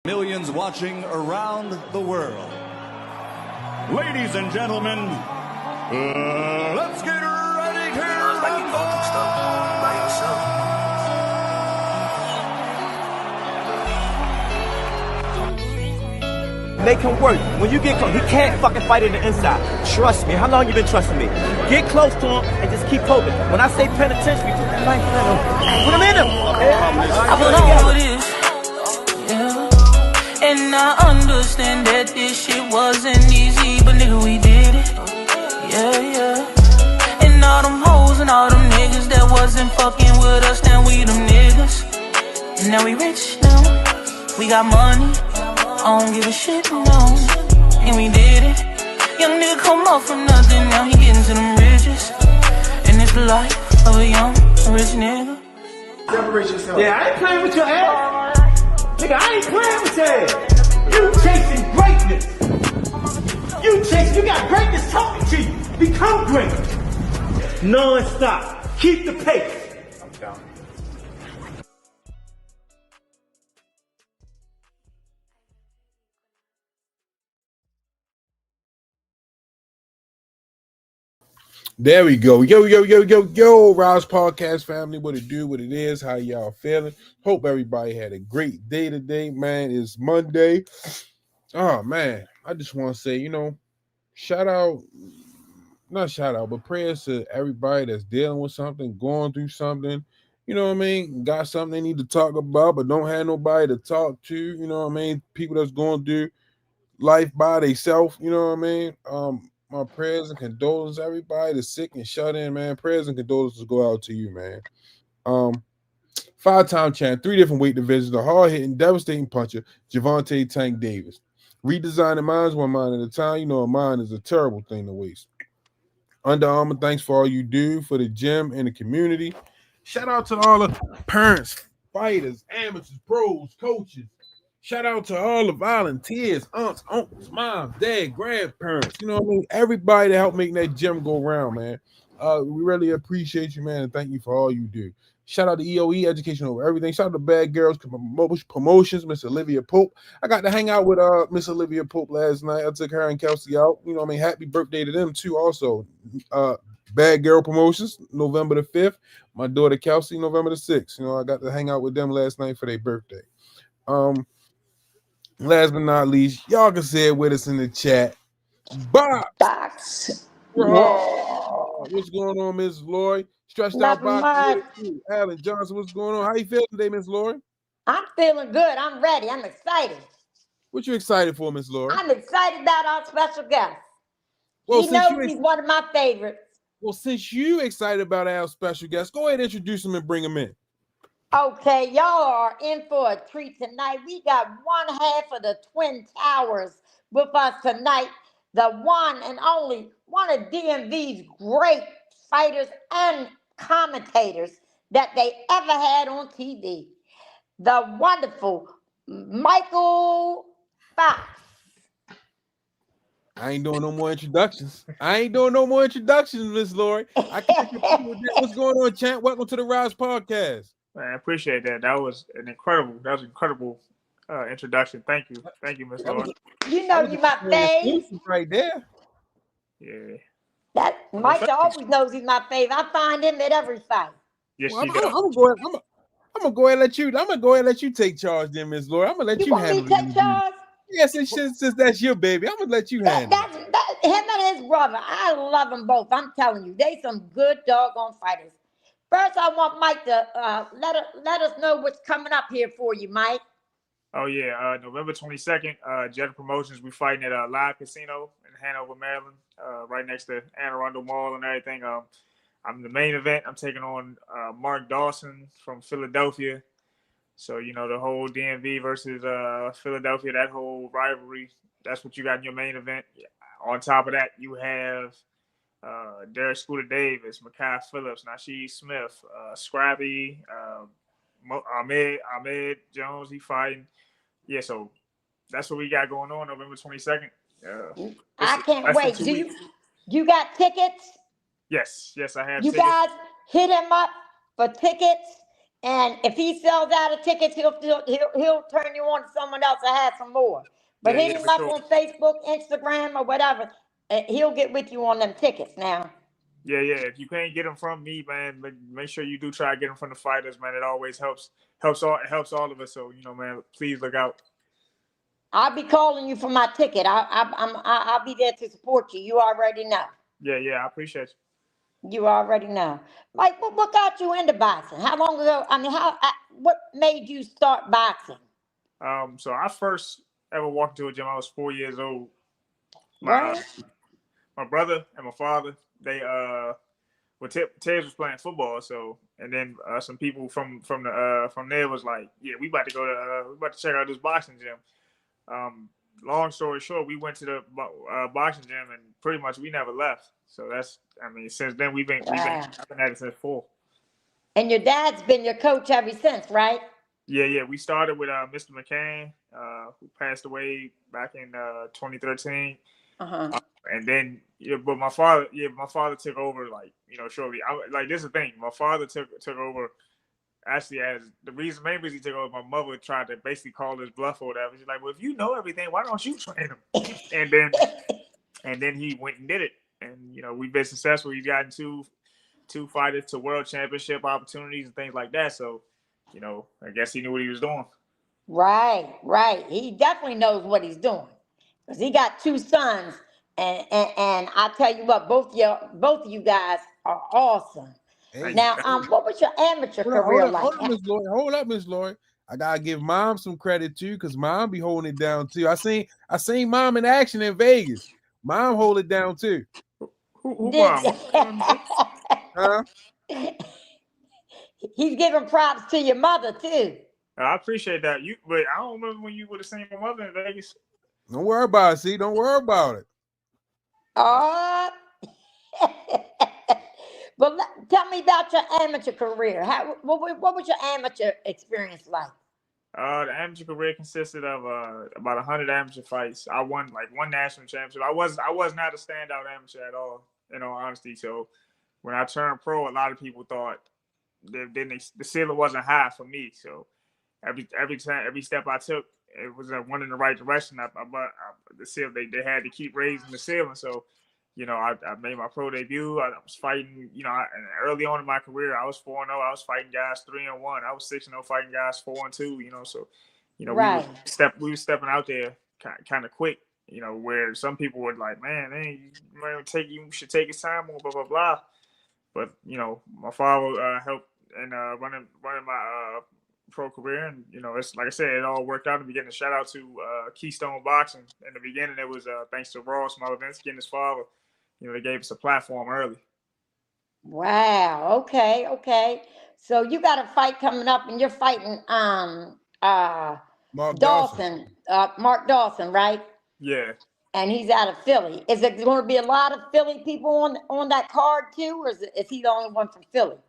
Millions watching around the world. Ladies and gentlemen, let's get ready to rumble! Make him work. When you get close, he can't fucking fight in the inside. Trust me. How long you been trusting me? Get close to him and just keep poking. When I say penitentiary, put that knife in him. Put him in him. I know this. Yeah. And I understand that this shit wasn't easy, but nigga, we did it. Yeah, yeah. And all them hoes and all them niggas that wasn't fucking with us, now we them niggas. And now we rich now. We got money. I don't give a shit, no. And we did it. Young nigga come up from nothing, now he getting to them riches. And it's the life of a young, rich nigga. Separate yourself. Yeah, I ain't playing with your ass. Nigga, I ain't playing with your ass. You chasing greatness. You got greatness talking to you. Become great. Non-stop. Keep the pace. I'm down. There we go. Yo, Rize Podcast family. What it do, what it is, how y'all feeling? Hope everybody had a great day today, man. It's Monday. Oh, man. I just want to say, but prayers to everybody that's dealing with something, going through something, you know what I mean? Got something they need to talk about, but don't have nobody to talk to, you know what I mean? People that's going through life by themselves, you know what I mean? My prayers and condolences, everybody that's sick and shut in, man. Prayers and condolences go out to you, man. 5-time champ, 3 different weight divisions, a hard-hitting, devastating puncher, Gervonta Tank Davis. Redesigning minds one mind at a time. You know, a mind is a terrible thing to waste. Under Armour, thanks for all you do for the gym and the community. Shout out to all the parents, fighters, amateurs, pros, coaches. Shout out to all the volunteers, aunts, uncles, moms, dad, grandparents. You know what I mean? Everybody that helped make that gym go round, man. We really appreciate you, man, and thank you for all you do. Shout out to EOE, Education Over Everything. Shout out to Bad Girls Promotions, Miss Olivia Pope. I got to hang out with Miss Olivia Pope last night. I took her and Kelsey out. You know what I mean? Happy birthday to them, too, also. Bad Girl Promotions, November the 5th. My daughter, Kelsey, November the 6th. You know, I got to hang out with them last night for their birthday. Last but not least, y'all can say it with us in the chat. Bouts. What's going on, Miss Lori? Stretched out box. Alan Johnson, what's going on? How you feeling today, Miss Lori? I'm feeling good. I'm ready. I'm excited. What you excited for, Miss Lori? I'm excited about our special guest. Well, he knows he's one of my favorites. Well, since you excited about our special guest, go ahead and introduce him and bring him in. Okay, y'all are in for a treat tonight. We got one half of the Twin Towers with us tonight. The one and only, one of DMV's great fighters and commentators that they ever had on TV. The wonderful Mykal. I ain't doing no more introductions. Miss Lori. I can't compete with that. What's going on, champ? Welcome to the Rize Podcast. Man, I appreciate that. That was an incredible introduction. Thank you, Miss Lord. You know you my fave. Right there. Yeah. That Mike always knows he's my fave. I find him at every fight. Yes, well, I'm gonna go ahead and let you. I'm gonna go ahead and let you take charge, then, Miss Lord. I'm gonna let you handle it. Take charge? Yes, since that's your baby, I'm gonna let you handle it. Him and his brother. I love them both. I'm telling you, they some good doggone fighters. First, I want Mike to let us know what's coming up here for you, Mike. Oh, yeah. November 22nd, Jet Promotions. We're fighting at a live casino in Hanover, Maryland, right next to Anne Arundel Mall and everything. I'm the main event. I'm taking on Mark Dawson from Philadelphia. So, you know, the whole DMV versus Philadelphia, that whole rivalry, that's what you got in your main event. On top of that, you have Derek Scooter Davis, Mykal Phillips, Nasheed Smith, Scrappy, Ahmed Jones, he fighting. Yeah, so that's what we got going on November 22nd. I can't wait. Do you got tickets? Yes, I have you tickets. Guys hit him up for tickets. And if he sells out of tickets, he'll turn you on to someone else that has some more. But Yeah, hit yeah, him for up sure. on Facebook, Instagram, or whatever. He'll get with you on them tickets now. Yeah, yeah. If you can't get them from me, man, make sure you do try to get them from the fighters, man. It always helps all of us. So man, please look out. I'll be calling you for my ticket. I'll be there to support you. You already know. Yeah, yeah. I appreciate you. You already know. Mike, what got you into boxing? How long ago? I mean, what made you start boxing? So I first ever walked into a gym. I was 4 years old. Right. My brother and my father, they Tez was playing football, so and then some people from there was like, yeah, we about to check out this boxing gym. Long story short, we went to the boxing gym and pretty much we never left. So since then I've been at it since 4. And your dad's been your coach ever since, right? Yeah. We started with Mr. McCann, who passed away back in 2013. And then, but my father took over shortly. This is the thing. My father took over actually as the main reason he took over. My mother tried to basically call his bluff or whatever. She's like, well, if you know everything, why don't you train him? and then he went and did it. And, we've been successful. He's gotten two fighters to world championship opportunities and things like that. So, I guess he knew what he was doing. Right. He definitely knows what he's doing. Because he got 2 sons. And I tell you what, both of you guys are awesome. Hey, now, what was your amateur career like? Hold up, Miss Lori. I gotta give Mom some credit too, because Mom be holding it down too. I seen Mom in action in Vegas. Mom hold it down too. Who Mom? Huh? He's giving props to your mother too. I appreciate that. But I don't remember when you would have seen my mother in Vegas. Don't worry about it. See, don't worry about it. But tell me about your amateur career. What was your amateur experience like? The amateur career consisted of about 100 amateur fights. I won one national championship. I was not a standout amateur at all, in all honesty. So when I turned pro, a lot of people thought the ceiling wasn't high for me. So every step I took, it was one in the right direction. The ceiling, they had to keep raising the ceiling. So I made my pro debut. I was fighting, and early on in my career, I was 4-0. I was fighting guys 3-1. I was 6-0 fighting guys 4-2. So, right. we were stepping out there kind of quick. Where some people were like, man, you should take his time, blah blah blah. But my father helped in running my pro career, and it's like I said, it all worked out in the beginning. Shout out to Keystone Boxing. In the beginning, it was thanks to Ross Malvinsky and his father. They gave us a platform early. Wow. Okay. So you got a fight coming up, and you're fighting Mark Dawson, Mark Dawson, right? Yeah. And he's out of Philly. Is it going to be a lot of Philly people on that card too, or is he the only one from Philly?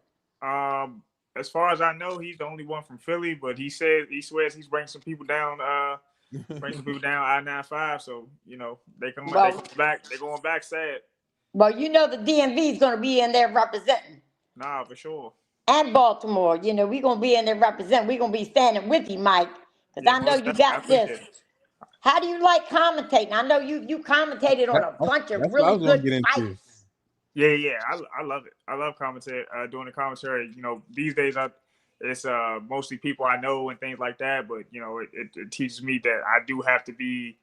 As far as I know, he's the only one from Philly, but he swears he's bringing some people down. I-95. So they're going back sad. Well, the DMV is going to be in there representing. Nah, for sure. And Baltimore, we're going to be in there representing. We're going to be standing with you, Mike, because I know you got this. How do you like commentating? I know you commentated on a bunch of really good fights. Yeah. I love it. I love doing the commentary. These days it's mostly people I know and things like that. But it teaches me that I do have to be.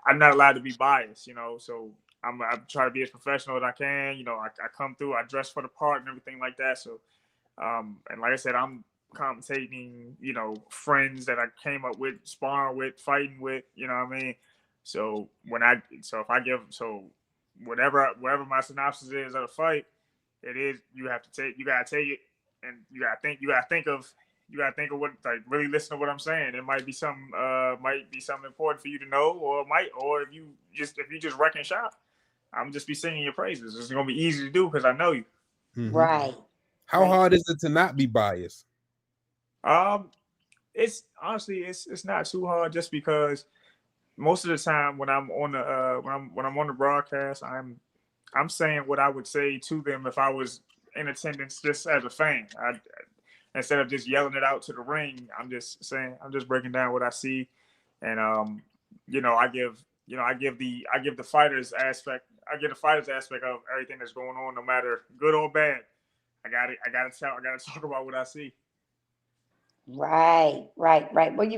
I'm not allowed to be biased. So I try to be as professional as I can. I come through. I dress for the part and everything like that. So, and like I said, I'm commentating, friends that I came up with, sparring with, fighting with, you know what I mean? So whatever my synopsis is of the fight, you gotta take it, and you gotta think of what, really listen to what I'm saying. It might be something important for you to know, or if you just wrecking shop, I'm just be singing your praises. It's gonna be easy to do because I know you. Mm-hmm. Right. How hard is it to not be biased? It's honestly it's not too hard, just because most of the time when I'm on the when I'm on the broadcast, I'm saying what I would say to them if I was in attendance just as a fan. Instead of just yelling it out to the ring, I'm just breaking down what I see, and I give the fighters aspect. I give the fighters aspect of everything that's going on, no matter good or bad. I gotta talk about what I see. Right. Well,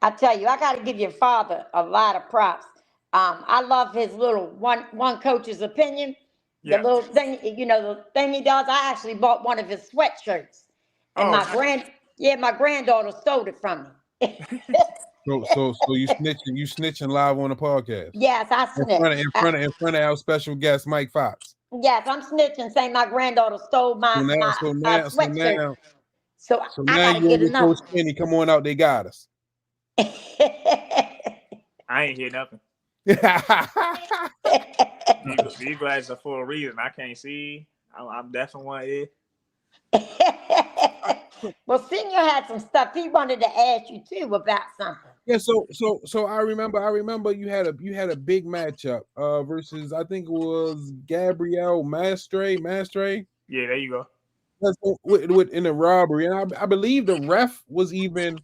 I tell you, I got to give your father a lot of props. I love his little one coach's opinion. The Yeah. little thing, the thing he does. I actually bought one of his sweatshirts, and Oh, my granddaughter stole it from me. So you snitching live on the podcast. Yes, I snitched. In front of our special guest Mike Fox. Yes, I'm snitching, saying my granddaughter stole my sweatshirt. So I now gotta you get and another. Coach Kenny, come on out. They got us. I ain't hear nothing. These glasses are for a reason. I can't see. I'm definitely one ear. Well, Senior had some stuff he wanted to ask you too about something. Yeah, so I remember you had a big matchup versus, I think it was Gabrielle Mastre. Yeah, there you go. In a robbery, and I believe the ref was even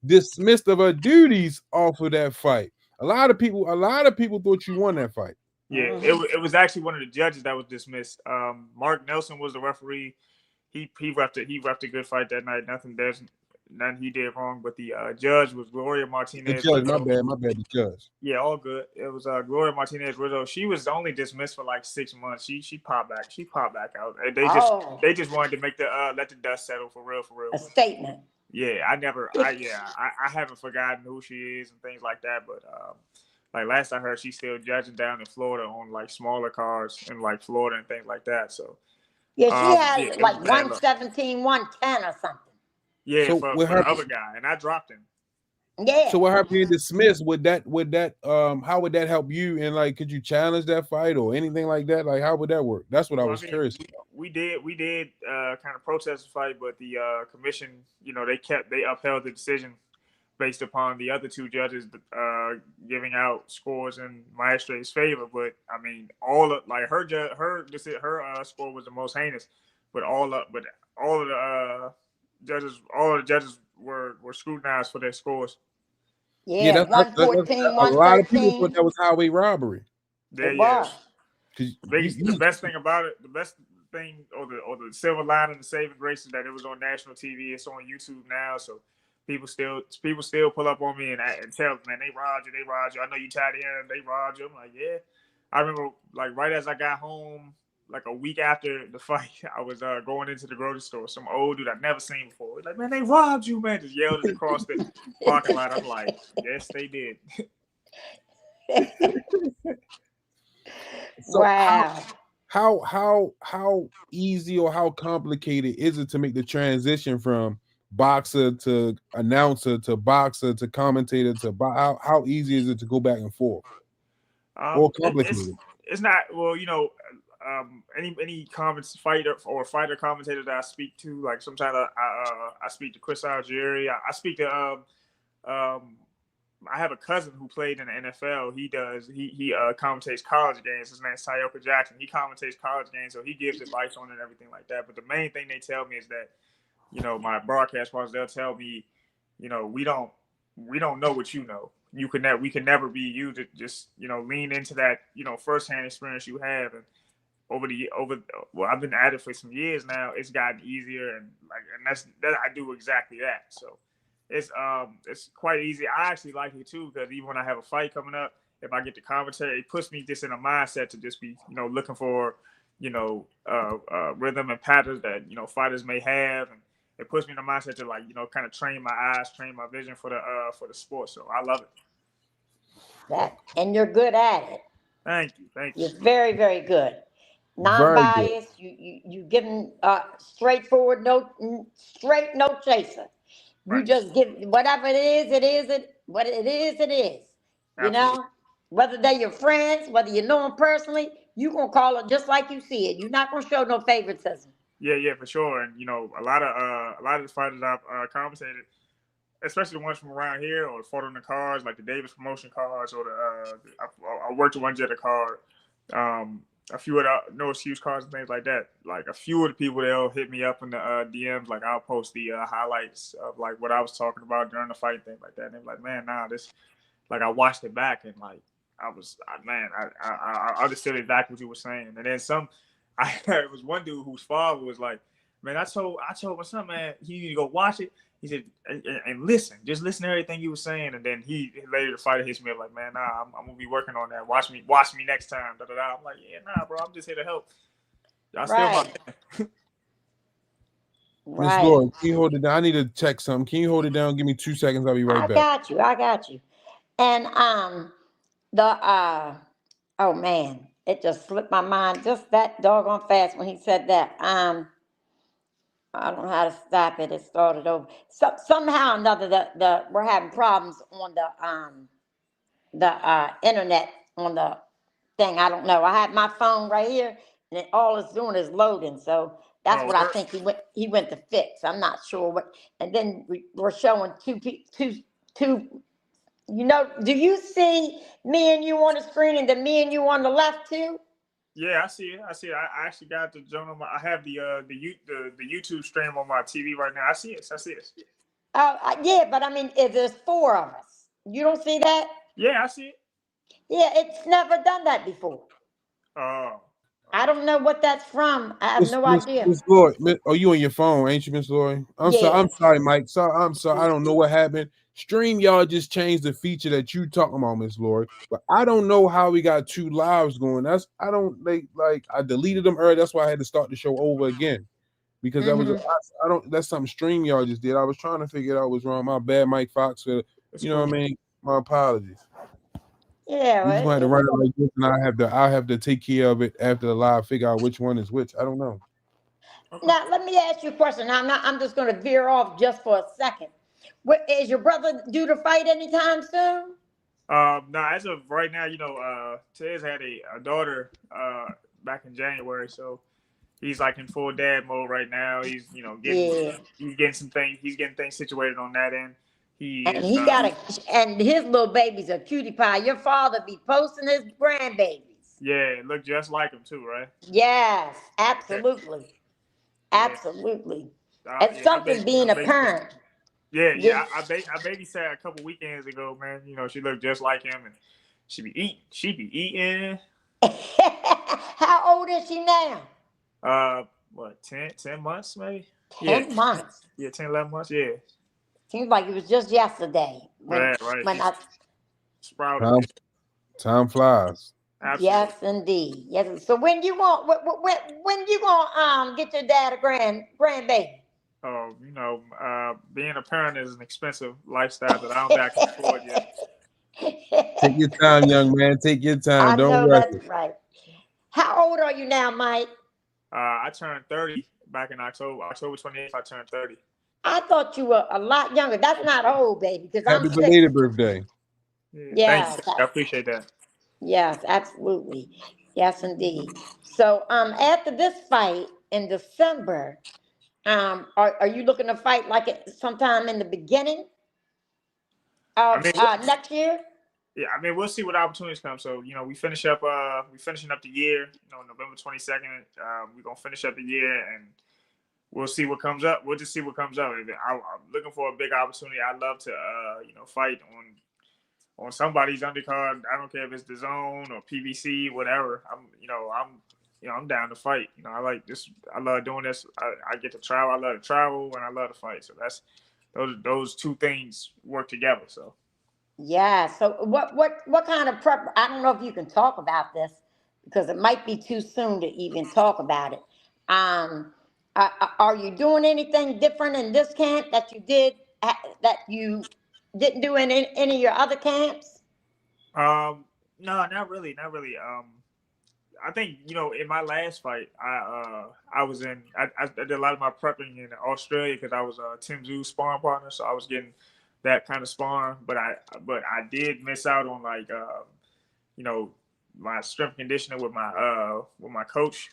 dismissed of her duties off of that fight. A lot of people thought you won that fight. Yeah, it was actually one of the judges that was dismissed. Mark Nelson was the referee. He refed a good fight that night. Nothing he did wrong. But the judge was Gloria Martinez. The judge, my bad. The judge. Yeah, all good. It was Gloria Martinez Rizzo. She was only dismissed for like 6 months. She popped back. She popped back out. They just wanted to make let the dust settle for real. A statement. Yeah, I haven't forgotten who she is and things like that. But like last I heard, she's still judging down in Florida on like smaller cars in like Florida and things like that. So yeah, she has like 117, 110 or something. Yeah, so for the other guy, and I dropped him. Yeah. So what happened being dismissed? Would that how would that help you? And like, could you challenge that fight or anything like that? Like, how would that work? That's what I was curious about. We did kind of protest the fight, but the commission, they upheld the decision based upon the other two judges giving out scores in Maestre's favor. But I mean, all of like her score was the most heinous, but all of the judges were scrutinized for their scores. Yeah, that's 114, a lot of people thought that was highway robbery. Yeah. The best thing about it, or the silver lining, the saving grace is that it was on national TV. It's on YouTube now, so people still pull up on me and tell me, man, they robbed you. I know you tied in, they robbed you. I'm like, yeah. I remember, like, right as I got home, like a week after the fight, I was going into the grocery store. Some old dude I'd never seen before. He's like, man, they robbed you, man. Just yelled it across the parking lot. I'm like, yes, they did. So wow. How easy or how complicated is it to make the transition from boxer to announcer to boxer to commentator to how easy is it to go back and forth? Or complicated? It's not. Well, any fighter commentator that I speak to, like sometimes I speak to Chris Algieri. I speak to I have a cousin who played in the NFL. He commentates college games. His name's Tyoka Jackson. He commentates college games, so he gives advice on it and everything like that. But the main thing they tell me is that, my broadcast partners, they'll tell me, we don't know what you know. We can never be you to just, lean into that, firsthand experience you have. And I've been at it for some years now. It's gotten easier, and I do exactly that. So it's quite easy. I actually like it too, because even when I have a fight coming up, if I get to commentate, it puts me just in a mindset to just be, looking for, rhythm and patterns that, fighters may have, and it puts me in a mindset to kind of train my eyes, train my vision for the sport. So I love it. And you're good at it. Thank you. You're very, very good. Non-biased. You giving straightforward, no chaser. You right. Just give whatever it is. What it is. Absolutely. Whether they're your friends, whether you know them personally, you gonna call it just like you see it. You're not gonna show no favoritism. Yeah, for sure. And a lot of the fighters I've commentated, especially the ones from around here, or fought on the cards, like the Davis promotion cards, or I worked with one Jetta card. a few of the no excuse cards and things like that. Like a few of the people they'll hit me up in the DMs. Like I'll post the highlights of like what I was talking about during the fight and things like that. And they're like, man, nah, this. Like I watched it back and like I understood exactly what you were saying. And then it was one dude whose father was like, man, I told my son, man, he need to go watch it. He said, and listen, just listen to everything you were saying. And then he later the fighter hits me up like, man, nah, I'm gonna be working on that. Watch me next time. Da, da, da. I'm like, yeah, nah, bro, I'm just here to help. Y'all still my man. Miss Laura, can you hold it down? I need to check something. Can you hold it down? Give me 2 seconds. I'll be right back. I got you. And oh man, it just slipped my mind just that doggone fast when he said that. I don't know how to stop it. It started over. So somehow or another, we're having problems on the internet on the thing. I don't know. I have my phone right here, and all it's doing is loading. So that's what I think he went to fix. I'm not sure what. And then we're showing two. You know, do you see me and you on the screen, and then me and you on the left too? Yeah, I see it. I actually got the joint on my. I have the YouTube stream on my TV right now. I see it. Yeah, but I mean, if there's 4 of us, you don't see that? Yeah, I see it. Yeah, it's never done that before. Oh. I don't know what that's from. I have no idea. Miss Lloyd, you on your phone, ain't you, Miss Lloyd? I'm sorry, Mike. I'm sorry. I don't know what happened. StreamYard just changed the feature that you talking about, Miss Lloyd. But I don't know how we got 2 lives going. I deleted them earlier. That's why I had to start the show over again. Because that was that's something StreamYard just did. I was trying to figure out what's wrong. My bad, Mike Fox. What I mean? My apologies. Yeah, we're just going to run it like this, and I'll have to take care of it after the live. Figure out which one is which. I don't know. Now let me ask you a question. I'm just going to veer off just for a second. Is your brother due to fight anytime soon? No, as of right now, Tez had a daughter back in January, so he's like in full dad mode right now. He's he's getting things situated on that end. And his little baby's a cutie pie. Your father be posting his grandbabies. Yeah, it look just like him too, right? Yes, absolutely. Yeah. Absolutely. It's something being a parent. Yeah. I babysat a couple weekends ago, man. She looked just like him, and she be eating. How old is she now? What, 10 months maybe? 10 months. Yeah, 10, 11 months, yeah. Seems like it was just yesterday. Right. When I sprouted. Time flies. Absolutely. Yes, indeed. Yes. So when you gonna get your dad a grandbaby? Oh, being a parent is an expensive lifestyle that I don't think I can afford yet. Take your time, young man. Take your time. Don't rush it. That's right. How old are you now, Mike? I turned 30 back in October. October 28th, I turned 30. I thought you were a lot younger. That's not old, baby. Because Happy belated birthday. Yeah, thank you. I appreciate that. Yes, absolutely. Yes, indeed. So, after this fight in December, are you looking to fight like sometime in the begining of next year? Yeah, we'll see what opportunities come. So, we finishing up the year. November 22nd. We're gonna finish up the year, and we'll see what comes up. We'll just see what comes up. I'm looking for a big opportunity. I'd love to, fight on somebody's undercard. I don't care if it's the Zone or PBC, whatever. I'm down to fight. I like this. I love doing this. I get to travel. I love to travel, and I love to fight. So those 2 things work together. So. Yeah. So what kind of prep? I don't know if you can talk about this because it might be too soon to even talk about it. Are you doing anything different in this camp that you did that you didn't do in any of your other camps? No, not really. I think in my last fight, I did a lot of my prepping in Australia because I was Tim Zoo's sparring partner, so I was getting that kind of sparring. But I did miss out on my strength conditioning with my coach,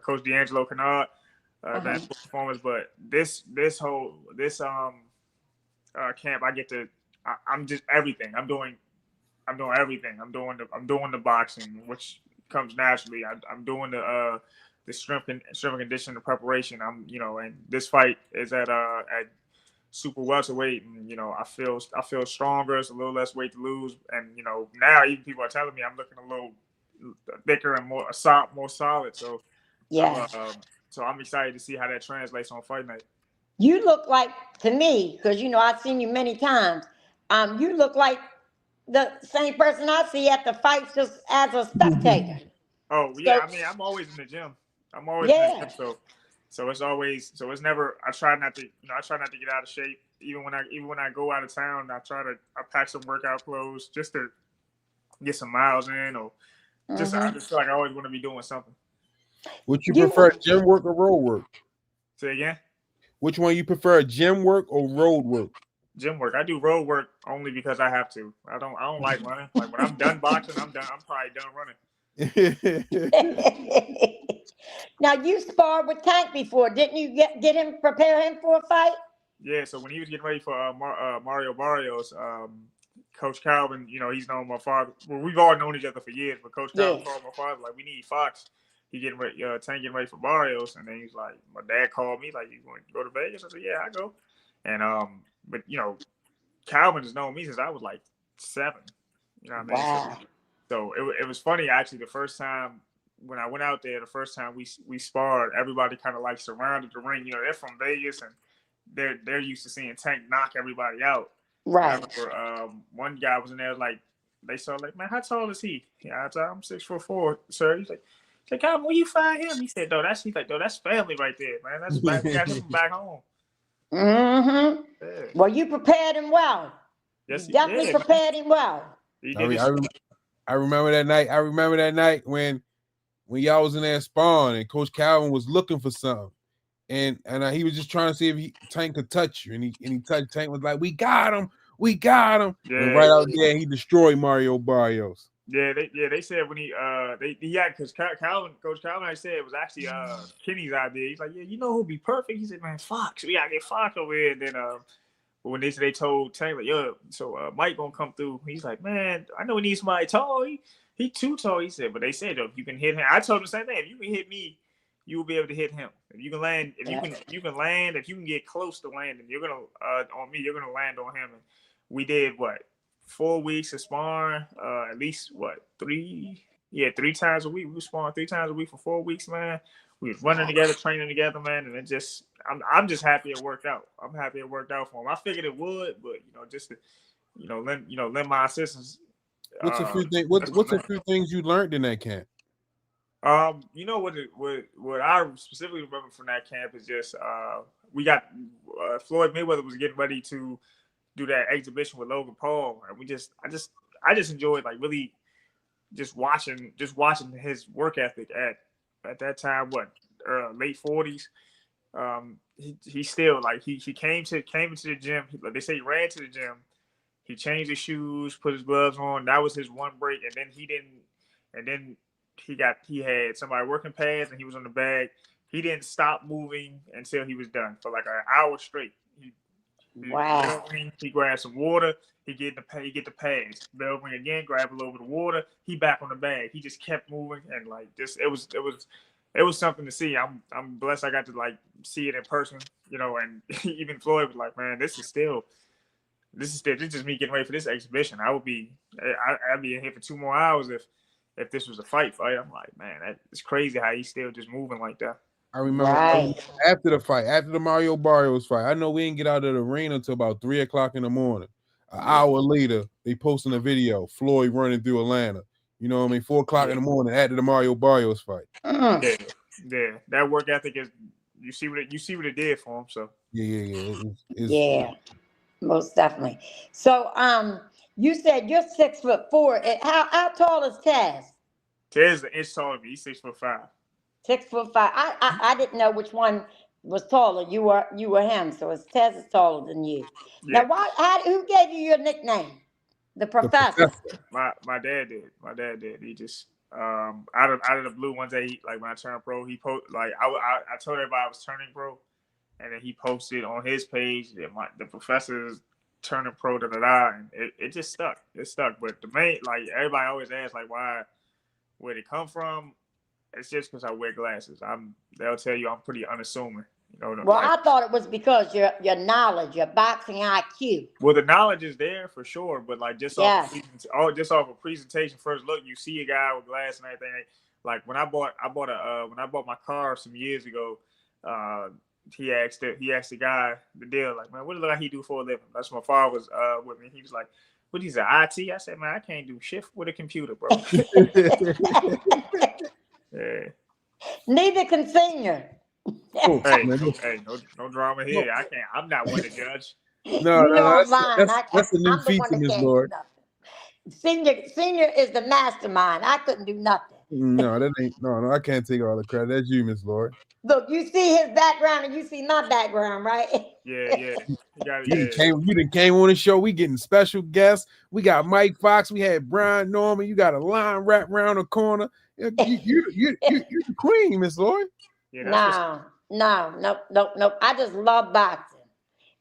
Coach D'Angelo Kennard. Performance, but this camp, I'm just everything. I'm doing everything. I'm doing the boxing, which comes naturally. I'm doing the strength and conditioning preparation. And this fight is at super welterweight, and I feel stronger. It's a little less weight to lose, and now even people are telling me I'm looking a little thicker and more solid. So Yeah. I'm excited to see how that translates on fight night. You look like, to me, because I've seen you many times. You look like the same person I see at the fights, just as a spectator. Oh yeah, I'm always in the gym. I'm always in the gym, so it's never. I try not to get out of shape. Even when I go out of town, I pack some workout clothes just to get some miles in, or I just feel like I always want to be doing something. Would you prefer gym work or road work? Say again. Which one you prefer, gym work or road work? Gym work. I do road work only because I have to. I don't like running. Like when I'm done boxing, I'm probably done running. Now you sparred with Tank before, didn't you? Get him, prepare him for a fight. Yeah. So when he was getting ready for Mario Barrios, Coach Calvin, he's known my father. Well, we've all known each other for years, but Coach Calvin called my father like, we need Fox. He getting ready, Tank getting ready for Barrios, and then he's like, my dad called me like, you going to go to Vegas? I said, yeah, I go. And but Calvin has known me since I was like 7. You know what I mean? Wow. So it was funny actually. The first time when I went out there, the first time we sparred, everybody kind of like surrounded the ring. They're from Vegas and they're used to seeing Tank knock everybody out. Right. I remember, one guy was in there like they saw like, man, how tall is he? Yeah, I told him I'm 6'4", sir. He's like, Calvin, where you find him? He said, that's family right there, man. That's back, we got him back home. Mm-hmm. Yeah. Well, you prepared him well. Yes, you definitely prepared him well. I remember that night. I remember that night when y'all was in there sparring and Coach Calvin was looking for something, and he was just trying to see if Tank could touch you, and he touched Tank. Was like, we got him. Yeah, and right out there he destroyed Mario Barrios. Yeah, they said when because Coach Calvin I said it was actually Kenny's idea. He's like, yeah, who'd be perfect? He said, man, Fox. We gotta get Fox over here. And then but when they told Tank like, yo, so Mike gonna come through. He's like, man, I know we need somebody tall. He too tall. He said, but they said if you can hit him, I told him the same thing. If you can hit me, you will be able to hit him. If you can land, if you can get close to landing, you're gonna on me. You're gonna land on him. And we did 4 weeks of sparring, at least 3 times a week. We were sparring 3 times a week for 4 weeks, man. We was running together, training together, man, and it just I'm just happy it worked out. I'm happy it worked out for him. I figured it would, but just to lend my assistance. What's a few things? What's a few things you learned in that camp? What I specifically remember from that camp is just we got Floyd Mayweather was getting ready to do that exhibition with Logan Paul, and I just enjoyed like really just watching his work ethic at that time, late 40s. He still like he came into the gym. They say he ran to the gym. He changed his shoes, put his gloves on. That was his one break, and then he didn't. And then he had somebody working pads, and he was on the bag. He didn't stop moving until he was done for like an hour straight. Wow. He grabbed some water. He get the pads. Bell ring again. Grab a little bit of water. He back on the bag. He just kept moving, and like this, it was something to see. I'm blessed I got to like see it in person, and even Floyd was like, man, this is just me getting ready for this exhibition. I'd be in here for 2 more hours if this was a fight. I'm like, man, it's crazy how he's still just moving like that. I remember after the fight, after the Mario Barrios fight, I know we didn't get out of the arena until about 3 o'clock in the morning. An hour later, they posting a video, Floyd running through Atlanta. You know what I mean? 4 o'clock in the morning after the Mario Barrios fight. Yeah. That work ethic is you see what it did for him. So Yeah. Most definitely. So you said you're 6'4". How tall is Taz? Taz is an inch taller than me. He's 6'5". 6'5". I didn't know which one was taller. You were him. So Taz is taller than you. Yeah. Now who gave you your nickname? The professor. My dad did. He just out of the blue one day, like when I turned pro, he posted like I told everybody I was turning pro, and then he posted on his page that the professor's turning pro, and it just stuck. It stuck. But the main, like everybody always asks like why where they come from, it's just because I wear glasses. They'll tell you I'm pretty unassuming. You know, Well, like, I thought it was because your knowledge, your boxing IQ. well, the knowledge is there for sure, but like just Yes. off a presentation, first look, you see a guy with glasses and everything. Like when I bought my car some years ago, he asked the guy the deal, like, man, what does he do for a living? That's my father was with me. He was like, what is it, IT? I said, man, I can't do shit with a computer, bro. Yeah. Neither can senior. Oh, Hey, man. no drama here. I can't. I'm not one to judge. No, that's a new I'm the one feature, that Miss can't do Lord. nothing. Senior is the mastermind. I couldn't do nothing. No, that ain't no. I can't take all the credit. That's you, Miss Lord. Look, you see his background and you see my background, right? Yeah. You got You done came on the show. We getting special guests. We got Mike Fox. We had Brian Norman. You got a line wrapped around the corner. You the queen, Miss Lord. Yeah, no. I just love boxing,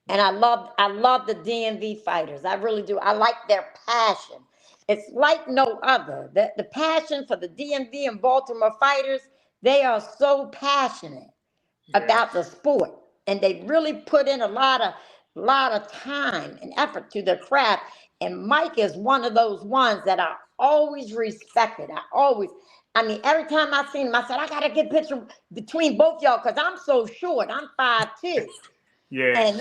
and I love the DMV fighters. I really do. I like their passion. It's like no other. The passion for the DMV and Baltimore fighters. They are so passionate about the sport, and they really put in a lot of time and effort to their craft. And Mike is one of those ones that I always respected. I mean, every time I seen him, I said, I got to get a picture between both y'all because I'm so short. I'm 5'2". Yeah. And,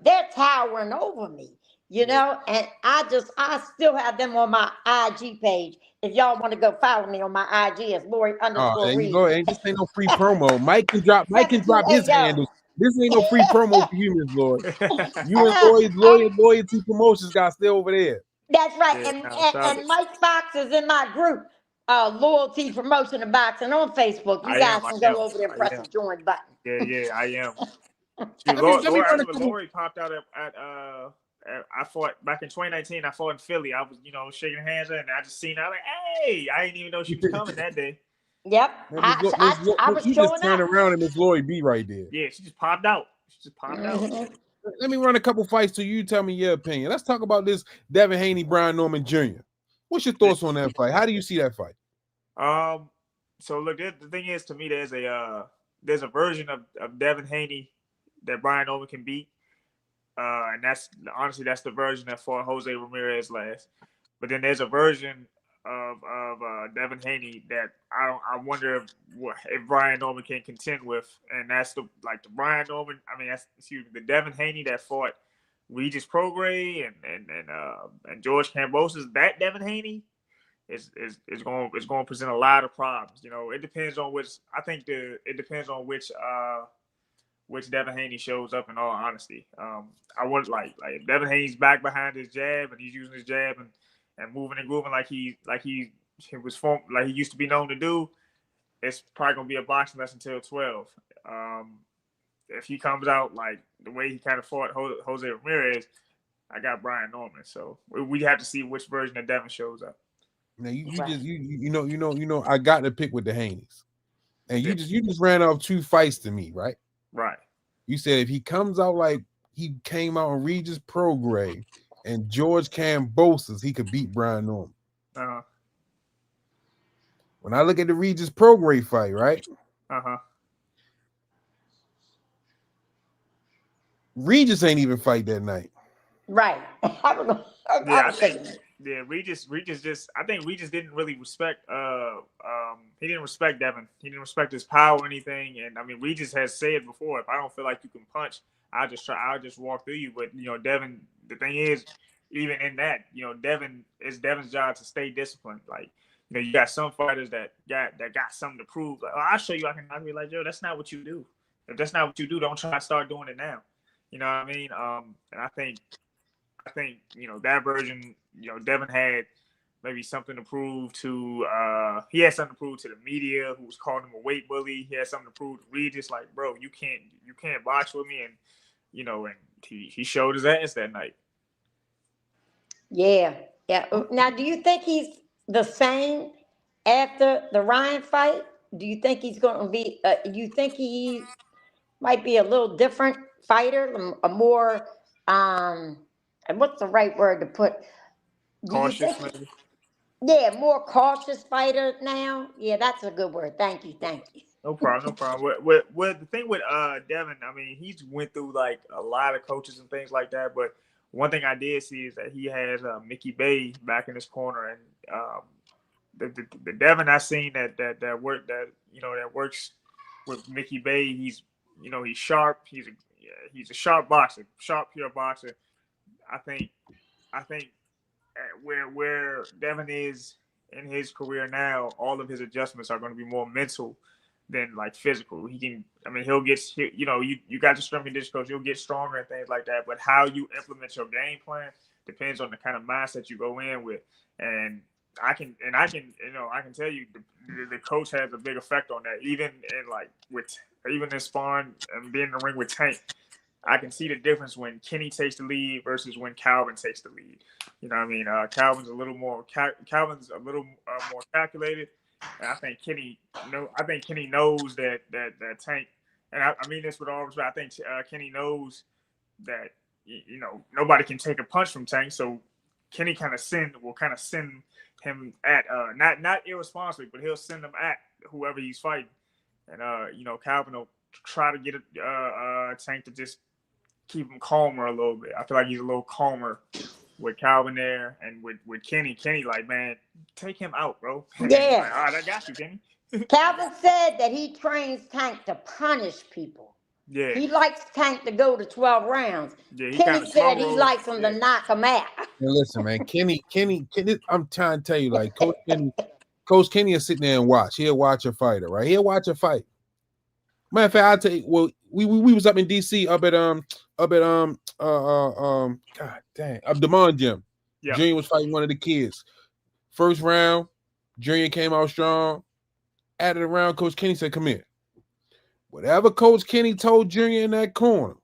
they're towering over me, and I still have them on my IG page. If y'all want to go follow me on my IG, it's Lori _ There you Rize. go. Ain't this ain't no free promo. Mike can drop his handles. This ain't no free promo for you, Miss Lord. You and Loyalty Promotions got stay over there. That's right. Yeah, and Mike Fox is in my group, Loyalty Promotion and Boxing on Facebook. You guys can go over there and press the join button. Yeah, I am. Lori popped out at I fought back in 2019. I fought in Philly. I was, shaking hands and I just seen her. I was like, hey, I didn't even know she was coming that day. Yep. I was showing just turned around and Miss Lori B right there. Yeah, she just popped out. Let me run a couple fights till you tell me your opinion. Let's talk about this Devin Haney, Brian Norman Jr. What's your thoughts on that fight? How do you see that fight? So look, the thing is, to me, there's a version of Devin Haney that Brian Norman can beat. And that's the version that fought Jose Ramirez last. But then there's a version of Devin Haney that I wonder if Brian Norman can contend with, and that's the Brian Norman. I mean, the Devin Haney that fought Regis Prograis and George Kambosos. That Devin Haney is going to present a lot of problems. It depends on which. I think it depends on which Devin Haney shows up. In all honesty, I want if Devin Haney's back behind his jab and he's using his jab and moving and grooving like he used to be known to do. It's probably gonna be a boxing lesson till 12. If he comes out like the way he kind of fought Jose Ramirez, I got Brian Norman. So we have to see which version of Devin shows up. Now I got to pick with the Haneys, and you just ran off 2 fights to me, right? Right. You said if he comes out like he came out on Regis Prograis and George Kambosos, he could beat Brian Norman. Uh-huh. When I look at the Regis Prograis fight, right? Uh-huh. Regis ain't even fight that night. Right. Regis just, I think Regis didn't really respect he didn't respect Devin. He didn't respect his power or anything. And I mean, Regis has said before, if I don't feel like you can punch, I'll just walk through you. But Devin, the thing is, even in that, it's Devin's job to stay disciplined. Like, you got some fighters that got something to prove. Like, I'll show you. I can be like, Joe, that's not what you do. If that's not what you do, don't try to start doing it now. You know what I mean? And I think that version, Devin had maybe something to prove to. He had something to prove to the media, who was calling him a weight bully. He had something to prove to Regis, like, bro, you can't box with me, and and he showed his ass that night. Yeah. Now, do you think he's the same after the Ryan fight? Do you think he's going to be? You think he might be a little different fighter, a more and what's the right word to put? Cautious, Yeah, more cautious fighter now. Yeah, that's a good word. Thank you. No problem, no problem. What the thing with Devin, I mean, he's went through like a lot of coaches and things like that. But one thing I did see is that he has Mickey Bay back in his corner, and the Devin I seen that works with Mickey Bay. He's sharp. He's a sharp boxer, sharp pure boxer. I think where Devin is in his career now, all of his adjustments are going to be more mental than like physical. He'll get, you got the strength and conditioning coach, you'll get stronger and things like that. But how you implement your game plan depends on the kind of mindset you go in with. And I can tell you the coach has a big effect on that. Even in sparring and being in the ring with Tank, I can see the difference when Kenny takes the lead versus when Calvin takes the lead. You know what I mean? Calvin's a little more calculated. And I think Kenny knows that Tank, and I mean this with all respect. I think Kenny knows that nobody can take a punch from Tank, so Kenny will send him at not irresponsibly, but he'll send him at whoever he's fighting, and Calvin will try to get Tank to just keep him calmer a little bit. I feel like he's a little calmer with Calvin there, and with Kenny. Kenny, like, man, take him out, bro. Yeah. Like, all right, I got you, Kenny. Calvin said that he trains Tank to punish people. Yeah. He likes Tank to go to 12 rounds. Yeah, Kenny said he likes him to knock him out. And listen, man, Kenny, I'm trying to tell you, like, Coach Kenny is sitting there and watch. He'll watch a fighter, right? He'll watch a fight. Matter of fact, I'll tell you, well, we was up in DC up at God dang, up Demond Gym. Yeah. Junior was fighting one of the kids. First round, Junior came out strong. Added a round, Coach Kenny said, "Come here." Whatever Coach Kenny told Junior in that corner,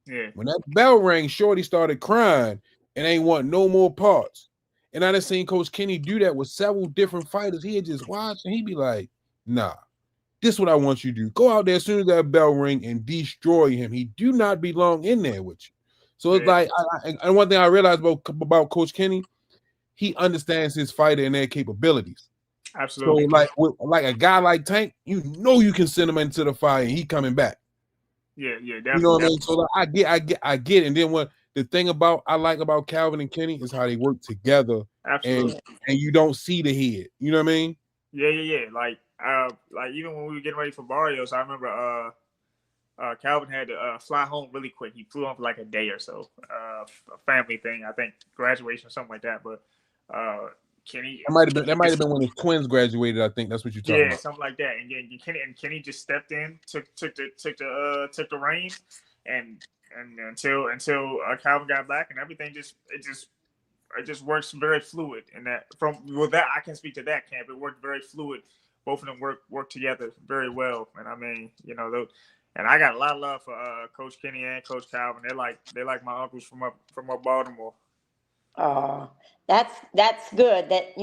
when that bell rang, Shorty started crying and ain't want no more parts. And I done seen Coach Kenny do that with several different fighters. He'd just watch and he'd be like, "Nah, this is what I want you to do. Go out there as soon as that bell ring and destroy him. He do not belong in there with you." So it's like, and one thing I realized about Coach Kenny, he understands his fighter and their capabilities. Absolutely. So like a guy like Tank, you can send him into the fire and he coming back. Yeah, definitely. You know what I mean? So like, I get it. And then what the thing I like about Calvin and Kenny is how they work together. Absolutely. And you don't see the head. You know what I mean? Yeah. Like even when we were getting ready for Barrios, I remember Calvin had to fly home really quick. He flew home for like a day or so, a family thing, I think, graduation or something like that. But Kenny, that might have been when his twins graduated. I think that's what you're talking about. Yeah, something like that. And Kenny just stepped in, took the reins, and until Calvin got back, and everything it just works very fluid. And that I can speak to that camp. It worked very fluid. Both of them work together very well. And I mean, and I got a lot of love for Coach Kenny and Coach Calvin. They're like my uncles from up Baltimore. Oh, that's good. That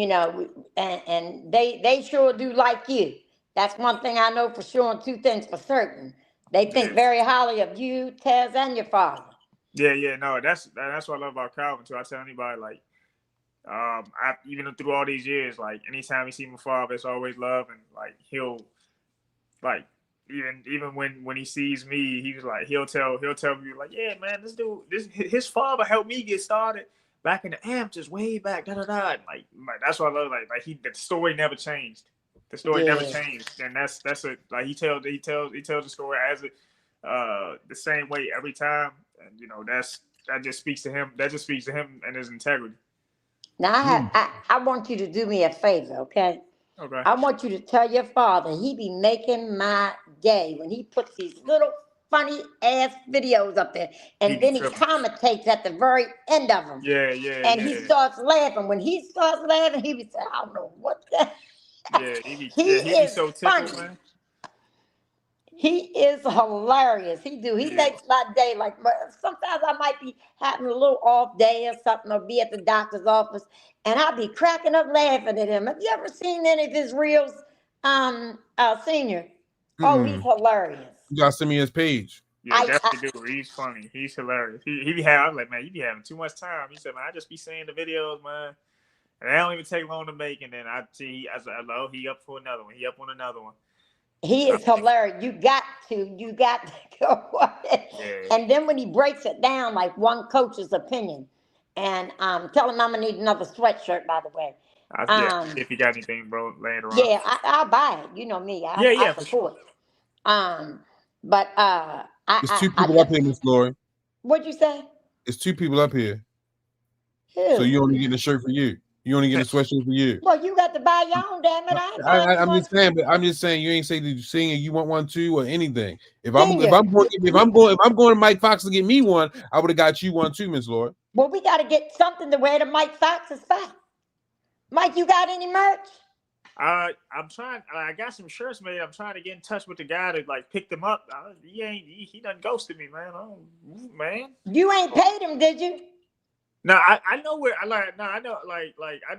and they sure do like you. That's one thing I know for sure, and two things for certain. They think very highly of you, Tez, and your father. Yeah. No, that's what I love about Calvin too. I tell anybody, like, even through all these years, like, anytime he see my father, it's always love, and like he'll, like, even when he sees me, he's like, he'll tell me, like, yeah, man, his father helped me get started back in the amateurs way back, Like that's what I love. Like the story never changed. The story never changed, and that's it. Like he tells the story as it the same way every time, and that just speaks to him. That just speaks to him and his integrity. Now I want you to do me a favor, okay? Okay. I want you to tell your father he be making my day when he puts these little funny ass videos up there, and then he commentates at the very end of them. Yeah. And he starts laughing. When he starts laughing, he be saying, "I don't know what the." Yeah, he be so tickled, man. He is hilarious. He makes my day. Like, sometimes I might be having a little off day or something, or be at the doctor's office, and I'll be cracking up laughing at him. Have you ever seen any of his reels, Senior? Oh, he's hilarious. You gotta send me his page. Yeah, definitely do. He's funny. He's hilarious. I was like, man, you be having too much time. He said, man, I just be seeing the videos, man. And they don't even take long to make. And then I see, I said, "Oh, he up for another one. He up on another one." He is hilarious. You got to go on it. Yeah. And then when he breaks it down, like one coach's opinion, and tell him I'm gonna need another sweatshirt, by the way. If you got anything, bro, laying around. Yeah, I'll buy it. You know me. I support. Sure. But It's two people up here, Miss Lori. What'd you say? It's two people up here. Who? So you only get a shirt for you. You only get a sweatshirt for you. Well, you got to buy your own, damn it. I'm just saying, but I'm just saying you ain't say that you singing you want one too or anything. If I'm going to Mike Fox to get me one, I would have got you one too, Miss Lord. Well, we got to get something to wear to Mike Fox's fight. Mike, you got any merch? I'm trying. I got some shirts made. I'm trying to get in touch with the guy to like pick them up. He done ghosted me, man. Man. You ain't paid him, did you? No, I know where. I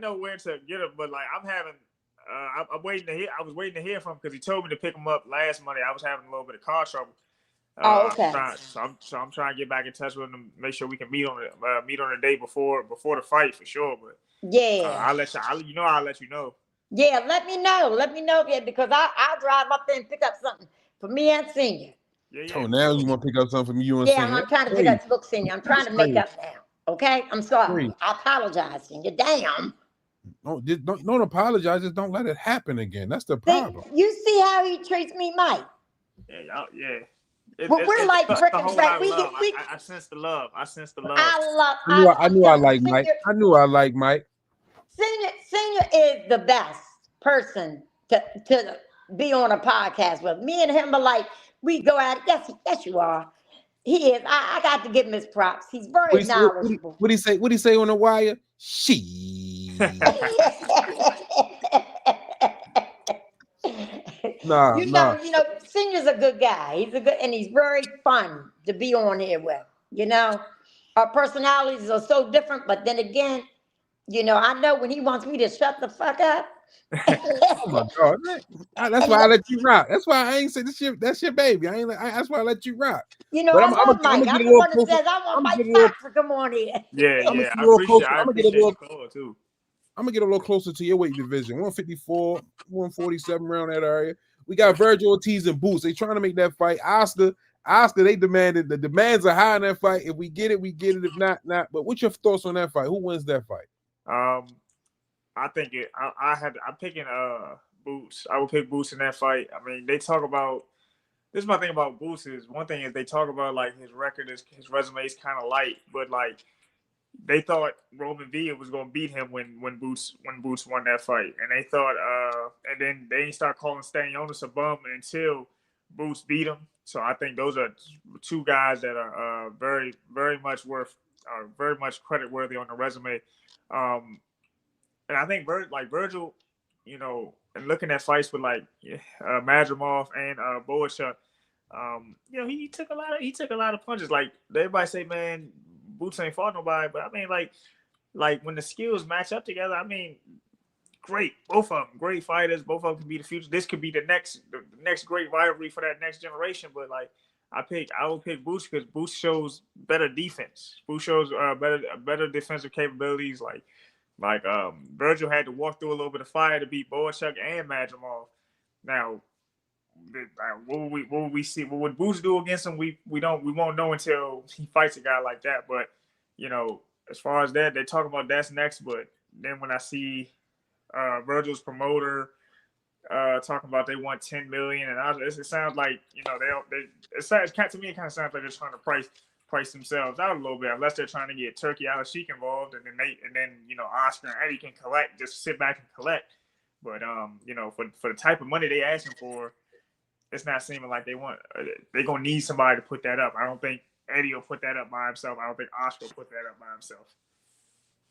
know where to get them, but like I'm having. I'm waiting to hear. I was waiting to hear from him because he told me to pick them up last Monday. I was having a little bit of car trouble. Okay. I'm trying to get back in touch with him, make sure we can meet on the day before the fight for sure. But yeah, I'll let you know. Yeah, let me know, because I'll drive up there and pick up something for me and Senior. Yeah. Oh, now you want to pick up something for you and Senior? Senior? I'm trying to pick up. Look, Senior, I'm trying to make up now. Okay, I'm sorry. I apologize, Senior. Damn. Don't apologize. Just don't let it happen again. That's the problem. You see how he treats me, Mike? Yeah. We're like freaking right. I sense the love. I knew I like Mike. I knew I like Mike. Senior is the best person to be on a podcast with. Me and him are like, we go at it. Yes, you are. He is. I got to give him his props. He's very knowledgeable. What do he say on the wire? She. Nah. Senior's a good guy. He's very fun to be on here with. Our personalities are so different, but then again, I know when he wants me to shut the fuck up. Oh my God. That's why I let you rock. That's why I ain't say this shit. That's your baby. That's why I let you rock. I love Mike. I'm the one that says I want Mike Fox to come on here. Yeah. I appreciate the call too. I'm gonna get a little closer to your weight division. 154, 147 around that area. We got Virgil Ortiz and Bouts. They trying to make that fight. Oscar, they demanded. The demands are high in that fight. If we get it, we get it. If not, not. But what's your thoughts on that fight? Who wins that fight? I think I'm picking Bouts. I would pick Bouts in that fight. I mean, they talk about this is my thing about Bouts is one thing is they talk about like his resume is kind of light, but like they thought Roman Villa was gonna beat him when Bouts won that fight, and they thought and then they didn't start calling Stanionis a bum until Bouts beat him. So I think those are two guys that are very very much credit worthy on the resume. And I think Virgil, and looking at fights with like Madrimov and Boachuk, he took a lot of punches. Like everybody say, man, Bouts ain't fought nobody, but I mean, like when the skills match up together, I mean, great, both of them, great fighters. Both of them can be the future. This could be the next great rivalry for that next generation. But like, I will pick Bouts because Bouts shows better defense. Bouts shows better defensive capabilities. Like Virgil had to walk through a little bit of fire to beat Boachuk and Madrimov. Now, what will we see? What would Bouts do against him? We won't know until he fights a guy like that. But as far as that, they talk about that's next. But then when I see Virgil's promoter talking about they want $10 million, and it sounds like to me it kind of sounds like they're trying to price themselves out a little bit, unless they're trying to get Turkey Al-Sheikh involved, and then Oscar and Eddie can just sit back and collect. But for the type of money they asking for, it's not seeming like they're gonna need somebody to put that up. I don't think Eddie will put that up by himself. I don't think Oscar will put that up by himself.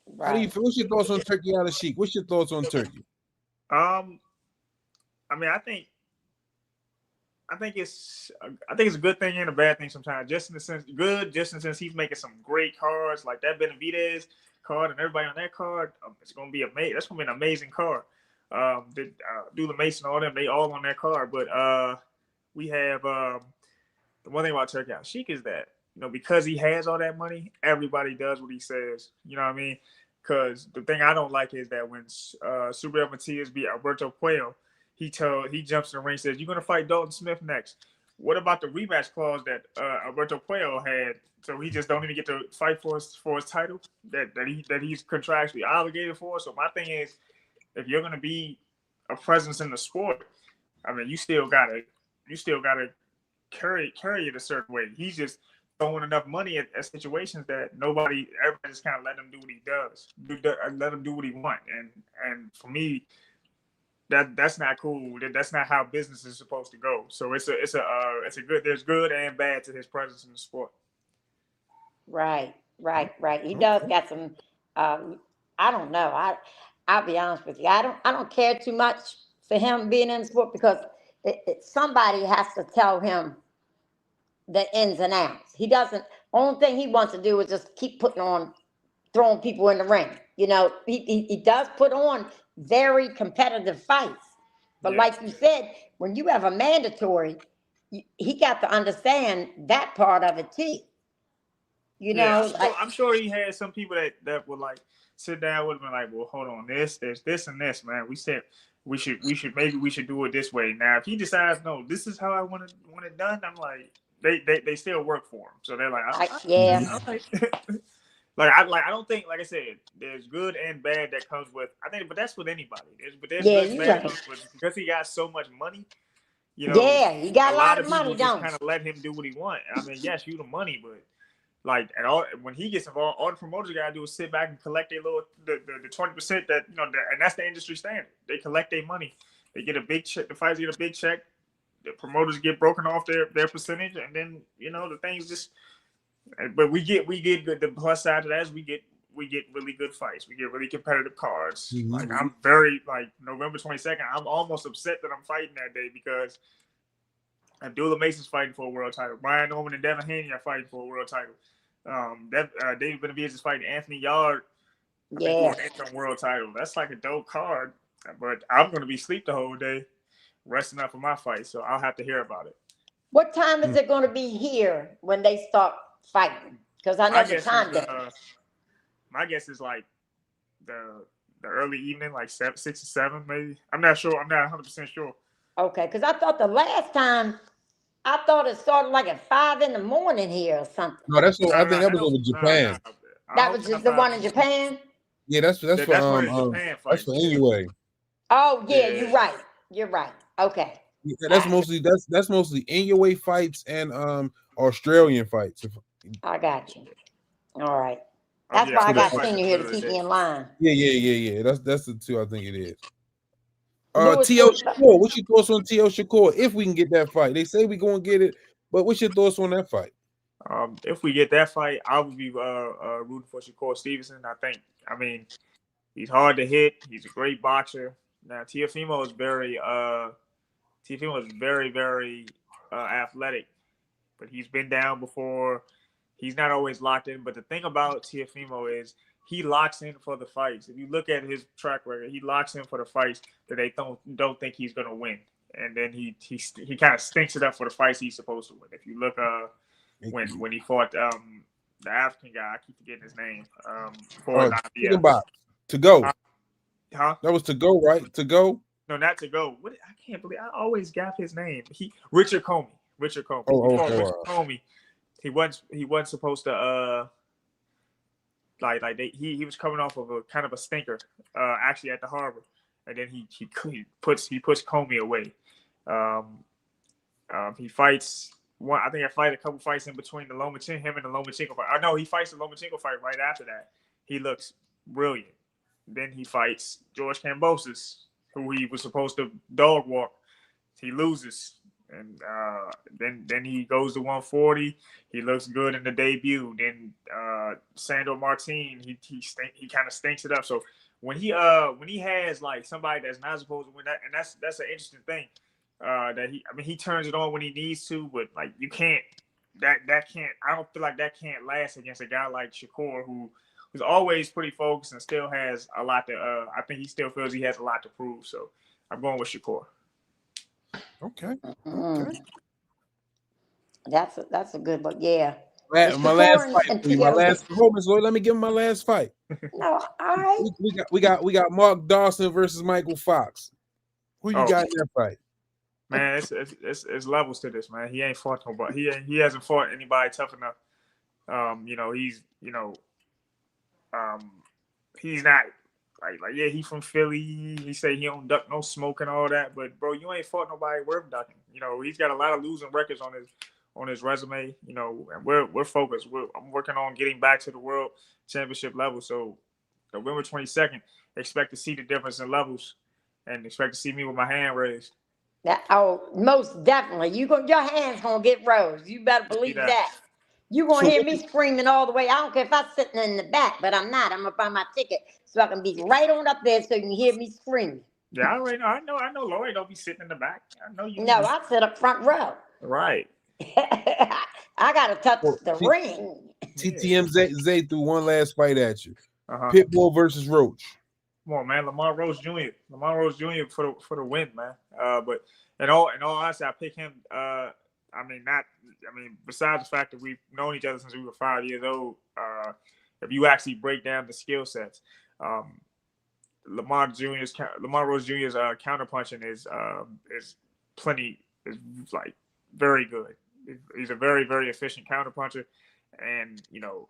Right. How do you feel? What's your thoughts on Turkey Al-Sheikh? What's your thoughts on Turkey? I mean, I think it's a good thing and a bad thing sometimes. Just in the sense he's making some great cards like that Benavidez card and everybody on that card. It's gonna be amazing. That's gonna be an amazing card. Dula Mason, all them, they all on that card. But we have the one thing about Turkey Al-Sheikh is that because he has all that money, everybody does what he says. You know what I mean? Because the thing I don't like is that when Super Matias beat Alberto Puello, he jumps in the ring and says, "You're gonna fight Dalton Smith next." What about the rematch clause that Alberto Puello had? So he just don't even get to fight for his title that he's contractually obligated for. So my thing is, if you're gonna be a presence in the sport, I mean, you still gotta carry it a certain way. He's just throwing enough money at situations that everybody just kind of let him do what he does, let him do what he wants. And for me, that's not cool. That's not how business is supposed to go. So it's a good. There's good and bad to his presence in the sport. Right. He does got some. I don't know. I'll be honest with you. I don't care too much for him being in the sport because somebody has to tell him the ins and outs. He doesn't. Only thing he wants to do is just keep throwing people in the ring. You know, he does put on very competitive fights, but like you said, when you have a mandatory, he got to understand that part of it too. You know, I'm sure he had some people that would like sit down with him and like, well, hold on, there's this and this, man. We said we should do it this way. Now, if he decides no, this is how I want it done, I'm like, they still work for him, so they're like, all right. I don't think, like I said, there's good and bad that comes with. I think, but that's with anybody. There's good and bad comes with because he got so much money. You know, he got a lot of money. People just kind of let him do what he wants. I mean, yes, you the money, but like at all when he gets involved, all the promoters gotta do is sit back and collect their little the 20% that and that's the industry standard. They collect their money. They get a big check. The fighters get a big check. The promoters get broken off their percentage, and then the things just. But we get good. The plus side to that is we get really good fights. We get really competitive cards. Mm-hmm. Like I'm very November 22nd. I'm almost upset that I'm fighting that day because Abdullah Mason's fighting for a world title. Brian Norman and Devin Haney are fighting for a world title. David Benavidez is fighting Anthony Yard for an world title. That's like a dope card. But I'm going to be asleep the whole day, resting up for my fight. So I'll have to hear about it. What time is it going to be here when they start fighting? Because I know the time difference. My guess is like the early evening, like 6 or 7, maybe. I'm not sure. I'm not 100% sure. Okay, because I thought the last time, it started like at 5 in the morning here or something. No, I think that was over Japan. That was just the one in Japan? Yeah, that's for anyway. Oh yeah, you're right. Okay. Yeah, that's mostly Inuit fights and Australian fights. I got you. All right. That's why I got Senior here to keep me in line. Yeah. That's the two I think it is. T.O. Shakur, what's your thoughts on T.O. Shakur? If we can get that fight, they say we're gonna get it, but what's your thoughts on that fight? If we get that fight, I would be rooting for Shakur Stevenson. I mean, he's hard to hit. He's a great boxer. Now Teofimo is very very athletic, but he's been down before. He's not always locked in. But the thing about Teofimo is he locks in for the fights. If you look at his track record, he locks in for the fights that they don't think he's going to win, and then he kind of stinks it up for the fights he's supposed to win. If you look when he fought the African guy, I keep forgetting his name. To go. Huh? That was to go, right? To go. No, not to go. What? I can't believe I always gap his name. Richard Comey. Richard Comey. Richard Comey. He wasn't supposed to he was coming off of a kind of a stinker actually at the Harbor, and then he puts Comey away. He fights one. I think I fight a couple fights in between him and the Lomachenko fight. No, he fights the Lomachenko fight right after that. He looks brilliant. Then he fights George Kambosos, who he was supposed to dog walk. He loses. And then he goes to 140. He looks good in the debut. Then Sandor Martin, he kind of stinks it up. So when he has like somebody that's not supposed to win that, and that's an interesting thing. He turns it on when he needs to, but like you can't that can't. I don't feel like that can't last against a guy like Shakur who's always pretty focused and still has a lot to. I think he still feels he has a lot to prove. So I'm going with Shakur. Okay. That's a good one. Yeah. My last fight. and My TLC. last performance. Let me give him my last fight. No, all right. We got Mark Dawson versus Michael Fox. Who you got in that fight? Man, it's levels to this, man. He ain't fought nobody. He hasn't fought anybody tough enough. He's not like yeah, he from Philly. He say he don't duck no smoke and all that, but bro, you ain't fought nobody worth ducking. He's got a lot of losing records on his resume. And we're focused. I'm working on getting back to the world championship level. So November 22nd, expect to see the difference in levels, and expect to see me with my hand raised. Most definitely. Your hands gonna get rose. You better believe that. You gonna hear me screaming all the way. I don't care if I'm sitting in the back, but I'm not. I'm gonna buy my ticket so I can be right on up there so you can hear me screaming. Yeah, I already know. I know Lloyd don't be sitting in the back. I know you. No, I sit up front row. Right. I gotta touch the ring. TTMZ threw one last fight at you. Pitbull versus Roach. Come on, man. Lamar Rose Jr. for the win, man. But in all honesty, I pick him. Besides the fact that we've known each other since we were 5 years old, if you actually break down the skill sets, Lamar Rose Jr.'s counterpunching is like very good. He's a very, very efficient counterpuncher, and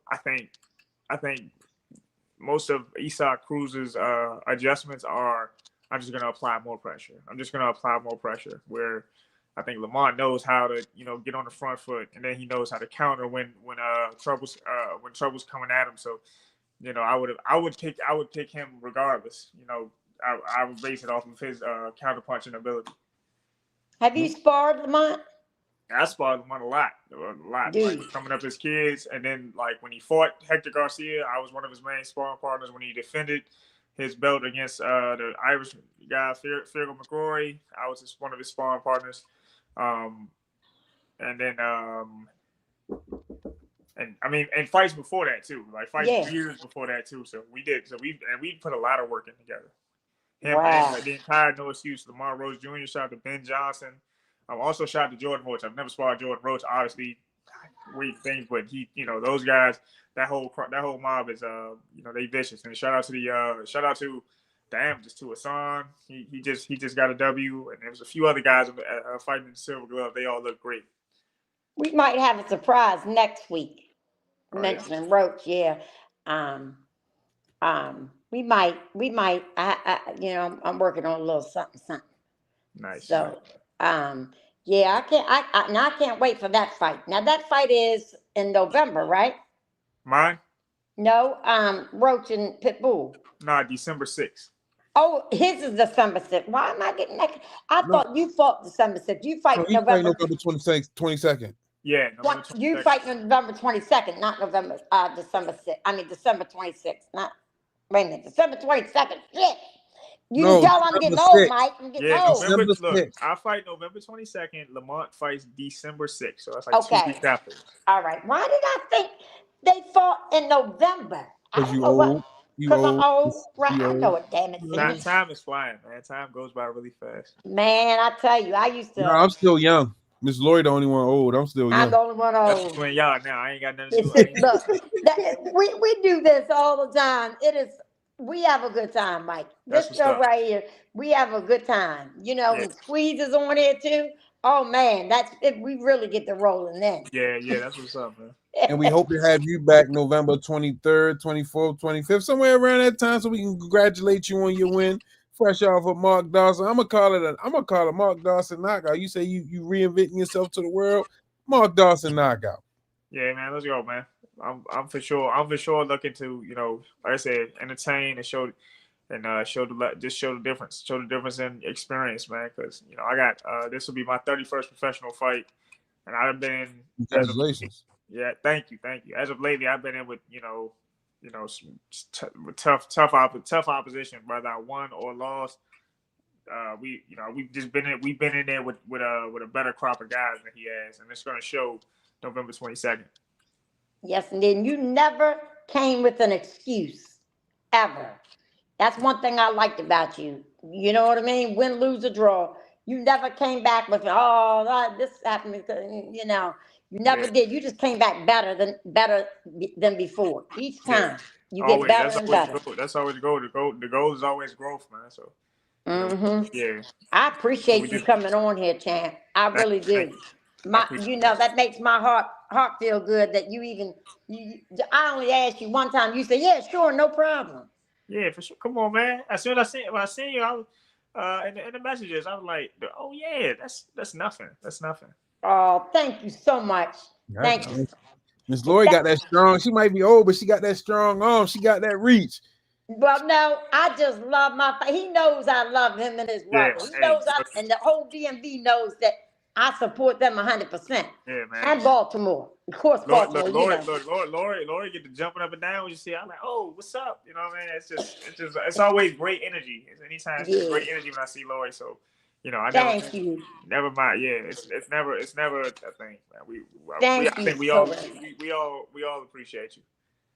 I think most of Isak Cruz's adjustments are, I'm just going to apply more pressure. Where I think Lamar knows how to, get on the front foot, and then he knows how to counter when trouble's coming at him. So, I would pick him regardless. I would base it off of his counterpunching ability. Have you sparred Lamar? I sparred Lamar a lot. Like, coming up as kids, and then like when he fought Hector Garcia, I was one of his main sparring partners when he defended his belt against the Irish guy Fergal McCrory. I was one of his sparring partners. And fights before that too, like years before that too. So we put a lot of work in together. And the entire No Excuse, Lamar Rose Jr. shot to Ben Johnson. Also shot to Jordan Roach. I've never sparred Jordan Roach, obviously, weird things, but he, those guys, that whole mob is, they vicious. And shout out to the Amateurs too. Hassan, he just got a W, and there was a few other guys fighting in the Silver Glove. They all look great. We might have a surprise next week. Mentioning Roach, yeah. We might. I'm working on a little something. Nice. So, I can't wait for that fight. Now that fight is in November, right? Mine? No, Roach and Pitbull. Nah, December 6th. Oh, his is December 6th. Why am I getting that? I thought you fought December 6th. You fight November 22nd. Yeah, November 22nd. You fight November 22nd, not December 6th. I mean December 26th. Wait a minute, December 22nd. Shit. You tell I'm getting old, Mike. I'm getting old. Look, I fight November 22nd. Lamont fights December 6th. So that's like 2 weeks after. All right. Why did I think they fought in November? Because you old. Because I'm old. Right. I know it, damn it. Time is flying, man. Time goes by really fast. Man, I tell you, I used to. No, I'm still young. Miss Lloyd the only one old. I'm still young. I'm the only one old. That's between y'all now. I ain't got nothing to do. Look, we do this all the time. We have a good time, Mike. This show right here, we have a good time. And Squeeze is on here too. Oh man, we really get the rolling then. Yeah, that's what's up, man. And we hope to have you back November 23rd, 24th, 25th, somewhere around that time, so we can congratulate you on your win. Fresh off of Mark Dawson. I'm gonna call it a Mark Dawson knockout. You say you reinventing yourself to the world. Mark Dawson knockout. Yeah, man. Let's go, man. I'm for sure looking to, like I said, entertain and show the difference. Show the difference in experience, man. Because I got this will be my 31st professional fight, and I've been. Congratulations. Thank you. As of lately, I've been in with tough opposition, whether I won or lost. We've been in there with a better crop of guys than he has, and it's going to show November 22nd. Yes, and then you never came with an excuse, ever. That's one thing I liked about you. You know what I mean? Win, lose, or draw. You never came back with, this happened because, You never did. You just came back better than before. Each time you get better and better. That's always the goal. The goal is always growth, man. So yeah. I appreciate you coming on here, champ. I really do. That makes my heart feel good that I only asked you one time. You said, yeah, sure, no problem. Yeah, for sure. Come on, man. As soon as I seen you, I was in the messages, I was like, oh yeah, that's nothing. That's nothing. Oh, thank you so much. Thank you. Miss Lori got that strong. She might be old, but she got that strong arm. She got that reach. Well, no, I just love he knows I love him and his brother. He knows and the whole DMV knows that I support them 100%. Yeah, man. And Baltimore. Of course, Baltimore. Lori get to jumping up and down when you see. I'm like, oh, what's up? You know what I mean? It's always great energy. Anytime it's great energy when I see Lori. So, Thank you. Never mind. Yeah, it's never a thing. Man. We all appreciate you.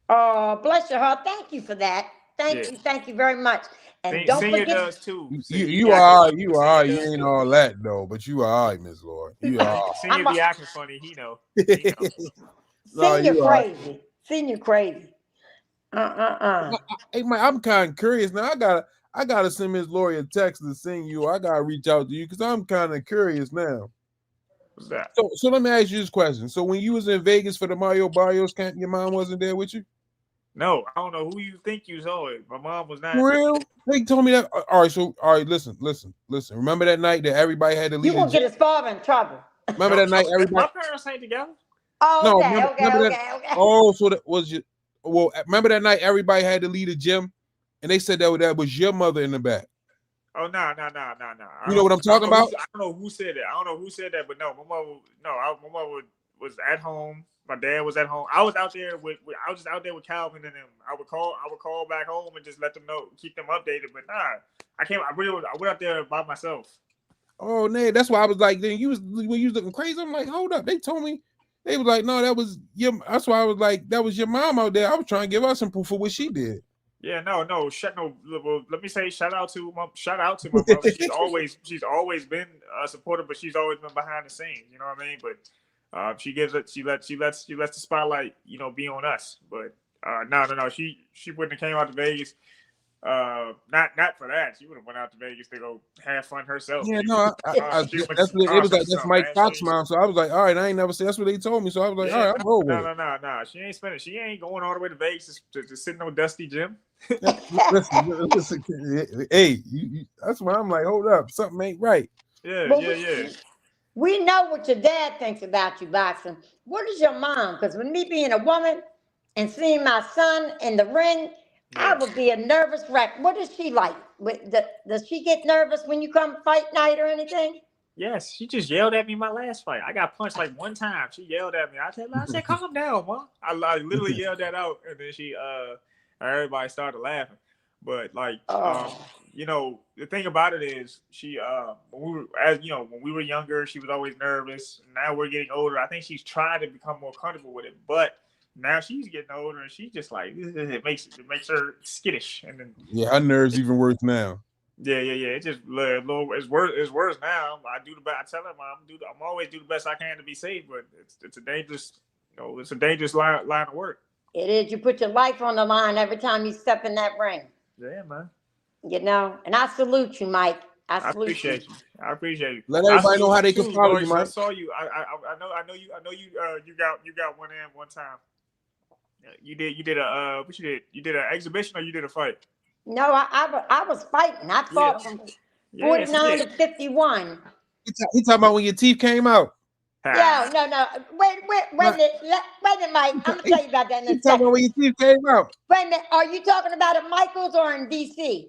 Oh, bless your heart. Thank you for that. Thank you very much. And don't forget, does too. You are. You ain't all that though, but you are all right, Miss Lord. You are. Senior be acting funny. He know. Senior crazy. Senior crazy. Hey, man, I'm kind of curious now. I gotta send Miss Lori a text to sing you. I gotta reach out to you because I'm kind of curious now. What's that? So let me ask you this question. So when you was in Vegas for the Mario Barrios camp, your mom wasn't there with you? No, I don't know who you think you saw it. My mom was not. For real? They told me that. All right, listen. Remember that night that everybody had to leave? You won't get his father in trouble. Remember that night everybody. My parents ain't together. Oh, okay. Oh, so that was your. Well, remember that night everybody had to leave the gym, and they said that was your mother in the back. Oh no. You know what I'm talking about? I don't know who said that. But no, my mother was at home. My dad was at home. I was out there with Calvin and them. I would call back home and just let them know, keep them updated. But nah, I went out there by myself. Oh, man, that's why I was like, then when you was looking crazy, I'm like, hold up. They told me, they was like, no, that was your. That's why I was like, that was your mom out there. I was trying to give her some proof for what she did. Yeah, no. Let me say shout out to my mother. She's always been supportive, but she's always been behind the scenes. You know what I mean? But she lets the spotlight, be on us. But no. She wouldn't have came out to Vegas. Not for that. She would have went out to Vegas to go have fun herself. Yeah, no, it was like that's Mike Fox mom. So I was like, all right, I ain't never said that's what they told me. So I was like, all right, I'm over. No. She ain't spending. She ain't going all the way to Vegas to sit in no dusty gym. Listen, hey, that's why I'm like, hold up, something ain't right. Yeah. We know what your dad thinks about you, Boxing. What is your mom? Because with me being a woman and seeing my son in the ring, I would be a nervous wreck. What is she like? Does she get nervous when you come fight night or anything? Yes, she just yelled at me my last fight. I got punched like one time. She yelled at me. I said, calm down, Mom. I literally yelled that out, and then everybody started laughing. But the thing about it is, she when we were younger, she was always nervous. Now we're getting older. I think she's trying to become more comfortable with it, but now she's getting older, and she's just like it makes her skittish. And then her nerves even worse now. Yeah. It's just it's worse now. I do the best. I tell her, I'm always do the best I can to be safe, but it's a dangerous line of work. It is. You put your life on the line every time you step in that ring. Yeah, man. And I salute you, Mike. I appreciate you. I appreciate you. Let everybody know how they can follow you, Mike. I saw you. I know you. You got one in one time. You did a what you did? You did an exhibition or you did a fight? No, I was fighting. I fought from 49 to 51. You talking about when your teeth came out? No. Wait a minute, Mike. I'm gonna tell you about that in a second. You talking about when your teeth came out? Wait a minute. Are you talking about at Mykal's or in DC?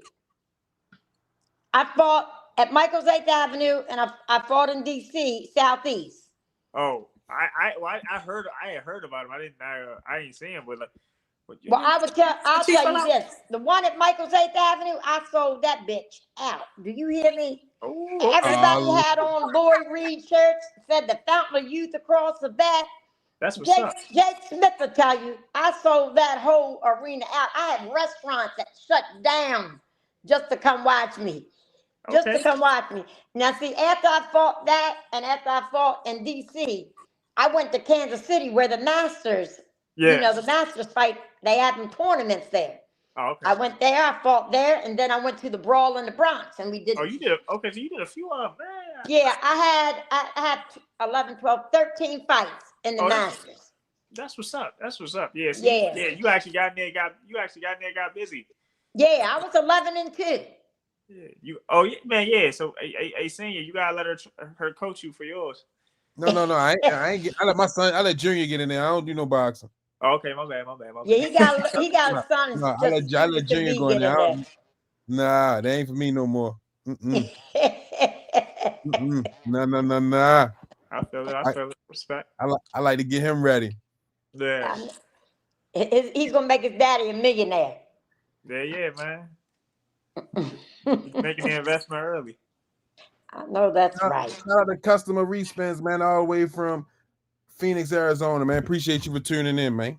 I fought at Mykal's 8th Avenue, and I fought in DC Southeast. Oh, I had heard about him. I didn't see him, but I'll tell you this: the one at Mykal's 8th Avenue, I sold that bitch out. Do you hear me? Everybody had on Lori Reed shirts, said the Fountain of Youth across the back. That's what's up. Jake Smith will tell you, I sold that whole arena out. I had restaurants that shut down just to come watch me. To come watch me. Now, see, after I fought that and after I fought in D.C., I went to Kansas City where the Masters, Yeah. the Masters fight. They have them tournaments there. Oh, okay. I went there, I fought there, and then I went to the Brawl in the Bronx, and we did. Oh, you did. Okay, so you did a few of them, man. Yeah, I had 11, 12, 13 fights in the Masters. That's what's up. That's what's up. Yeah. You actually got in there. Got busy. Yeah, I was 11-2. Yeah. Yeah, man. Yeah. So, a senior, you gotta let her coach you for yours. No. I let my son. I let Junior get in there. I don't do no boxing. Oh, okay, my bad. Yeah, he got a son. No, I let Junior go in there. Nah, that ain't for me no more. Nah. I feel it. Respect. I like to get him ready. Yeah. He's gonna make his daddy a millionaire. Yeah, man. He's making the investment early. I know that's right. Shout out to customer respins, man, all the way from Phoenix, Arizona, man. Appreciate you for tuning in, man.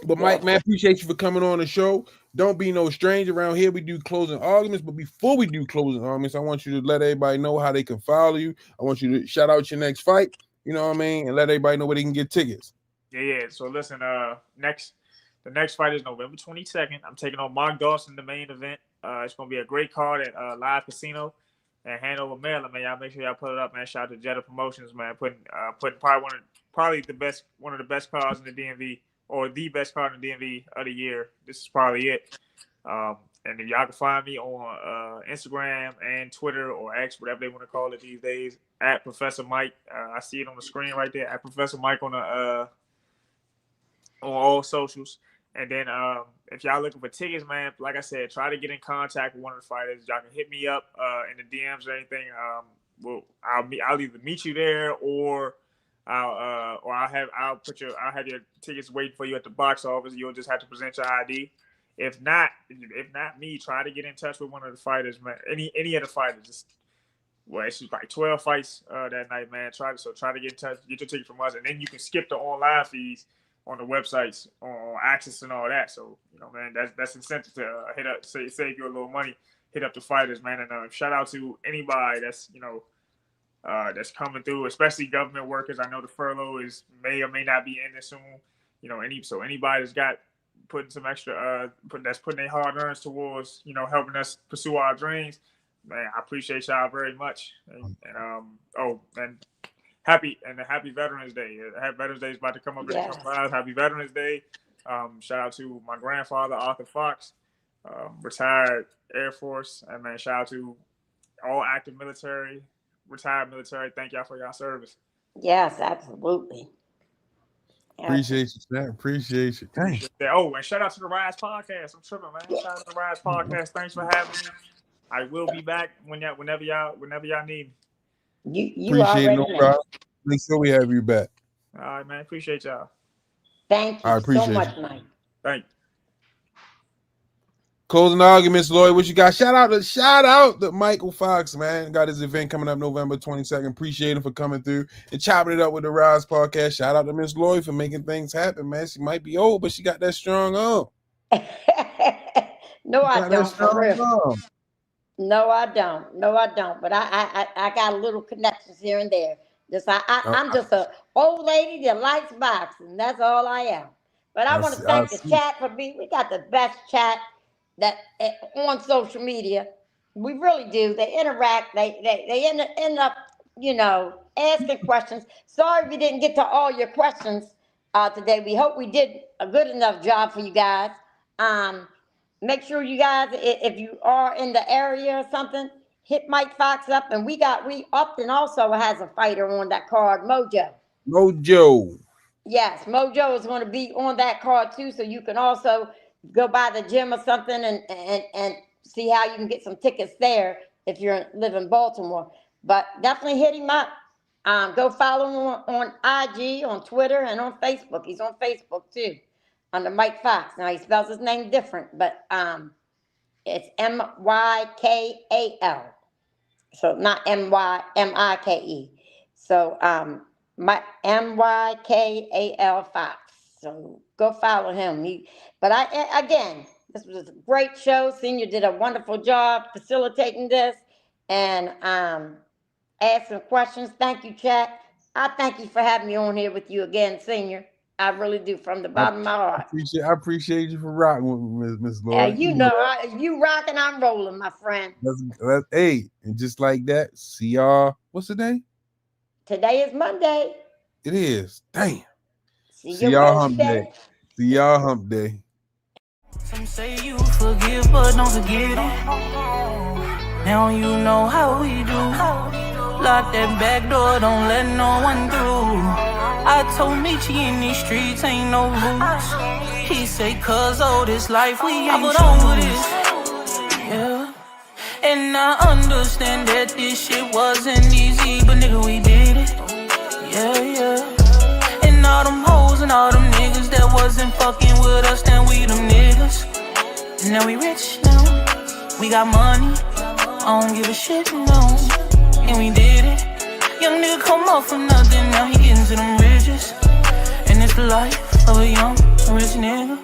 But Mike, man, appreciate you for coming on the show. Don't be no stranger around here. We do closing arguments, but before we do closing arguments, I want you to let everybody know how they can follow you. I want you to shout out your next fight, you know what I mean, and let everybody know where they can get tickets. Yeah. So listen, the next fight is November 22nd. I'm taking on Dawson, the main event. It's gonna be a great card at Live Casino in Hanover, Maryland, man. Y'all make sure y'all put it up, man. Shout out to Jetta Promotions, man. Putting probably one of the best cards in the DMV, or the best card in the DMV of the year. This is probably it. And if y'all can find me on Instagram and Twitter or X, whatever they want to call it these days, at Professor Mike. I see it on the screen right there, at Professor Mike on all socials. And then if y'all looking for tickets, man, like I said, try to get in contact with one of the fighters. Y'all can hit me up in the DMs or anything. I'll either meet you there, or I'll have your tickets waiting for you at the box office. You'll just have to present your ID. If not me, try to get in touch with one of the fighters, man. Any of the fighters. It's just like 12 fights that night, man. Try to get in touch, get your ticket from us, and then you can skip the online fees on the websites, on Access and all that. So, man, that's incentive to hit up, save you a little money, hit up the fighters, man. And shout out to anybody that's, that's coming through, especially government workers. I know the furlough may or may not be ending soon. Anybody that's got putting some extra, that's putting their hard earneds towards, helping us pursue our dreams, man, I appreciate y'all very much. And happy Veterans Day. Veterans Day is about to come up. Yes. Happy Veterans Day. Shout out to my grandfather, Arthur Fox, retired Air Force. And man, shout out to all active military, retired military. Thank y'all for y'all service. Yes, absolutely. Appreciate you, man. Appreciate you. Thanks. Oh, and shout out to the Rize Podcast. I'm tripping, man. Shout out to the Rize Podcast. Thanks for having me. I will be back whenever y'all need me. You appreciate it, no problem. Make sure we have you back. All right, man. Appreciate y'all. Thank you so much, Mike. Thank you. Closing arguments, Lloyd. What you got? Shout out to Mykal Fox, man. Got his event coming up November 22nd. Appreciate him for coming through and chopping it up with the Rize Podcast. Shout out to Miss Lloyd for making things happen, man. She might be old, but she got that strong arm. No, I don't. For real. No, I don't. But I got a little connections here and there. I'm just an old lady that likes boxing. That's all I am. But I want to thank the chat for being. We got the best chat that on social media. We really do. They interact. They end up, asking questions. Sorry if we didn't get to all your questions today. We hope we did a good enough job for you guys. Make sure you guys, if you are in the area or something, hit Mike Fox up. And we Upton also has a fighter on that card, Mojo. Yes, Mojo is going to be on that card too. So you can also go by the gym or something and see how you can get some tickets there if you live in Baltimore. But definitely hit him up. Go follow him on IG, on Twitter, and on Facebook. He's on Facebook too, under Mike Fox. Now he spells his name different, but it's Mykal. So not Mike. So Mykal Fox. So go follow him. This was a great show. Senior did a wonderful job facilitating this and asking questions. Thank you, chat. I thank you for having me on here with you again, Senior. I really do, from the bottom of my heart. I appreciate you for rocking with me, Miss Laura. You know, you rocking, I'm rolling, my friend. That's hey, and just like that, see y'all. What's the day? Today is Monday. It is. Damn. See y'all hump day. See y'all hump day. Some say you forgive, but don't forget it. Now you know how we do. Lock that back door, don't let no one through. I told Michi in these streets ain't no rules. He say, cause all this life we ain't over this. Yeah. And I understand that this shit wasn't easy, but nigga, we did it. Yeah, yeah. And all them hoes and all them niggas that wasn't fucking with us, then we them niggas. And now we rich now. We got money. I don't give a shit, no. And we did it. Young nigga come up for nothing, now he getting to them riches. And it's the life of a young rich nigga.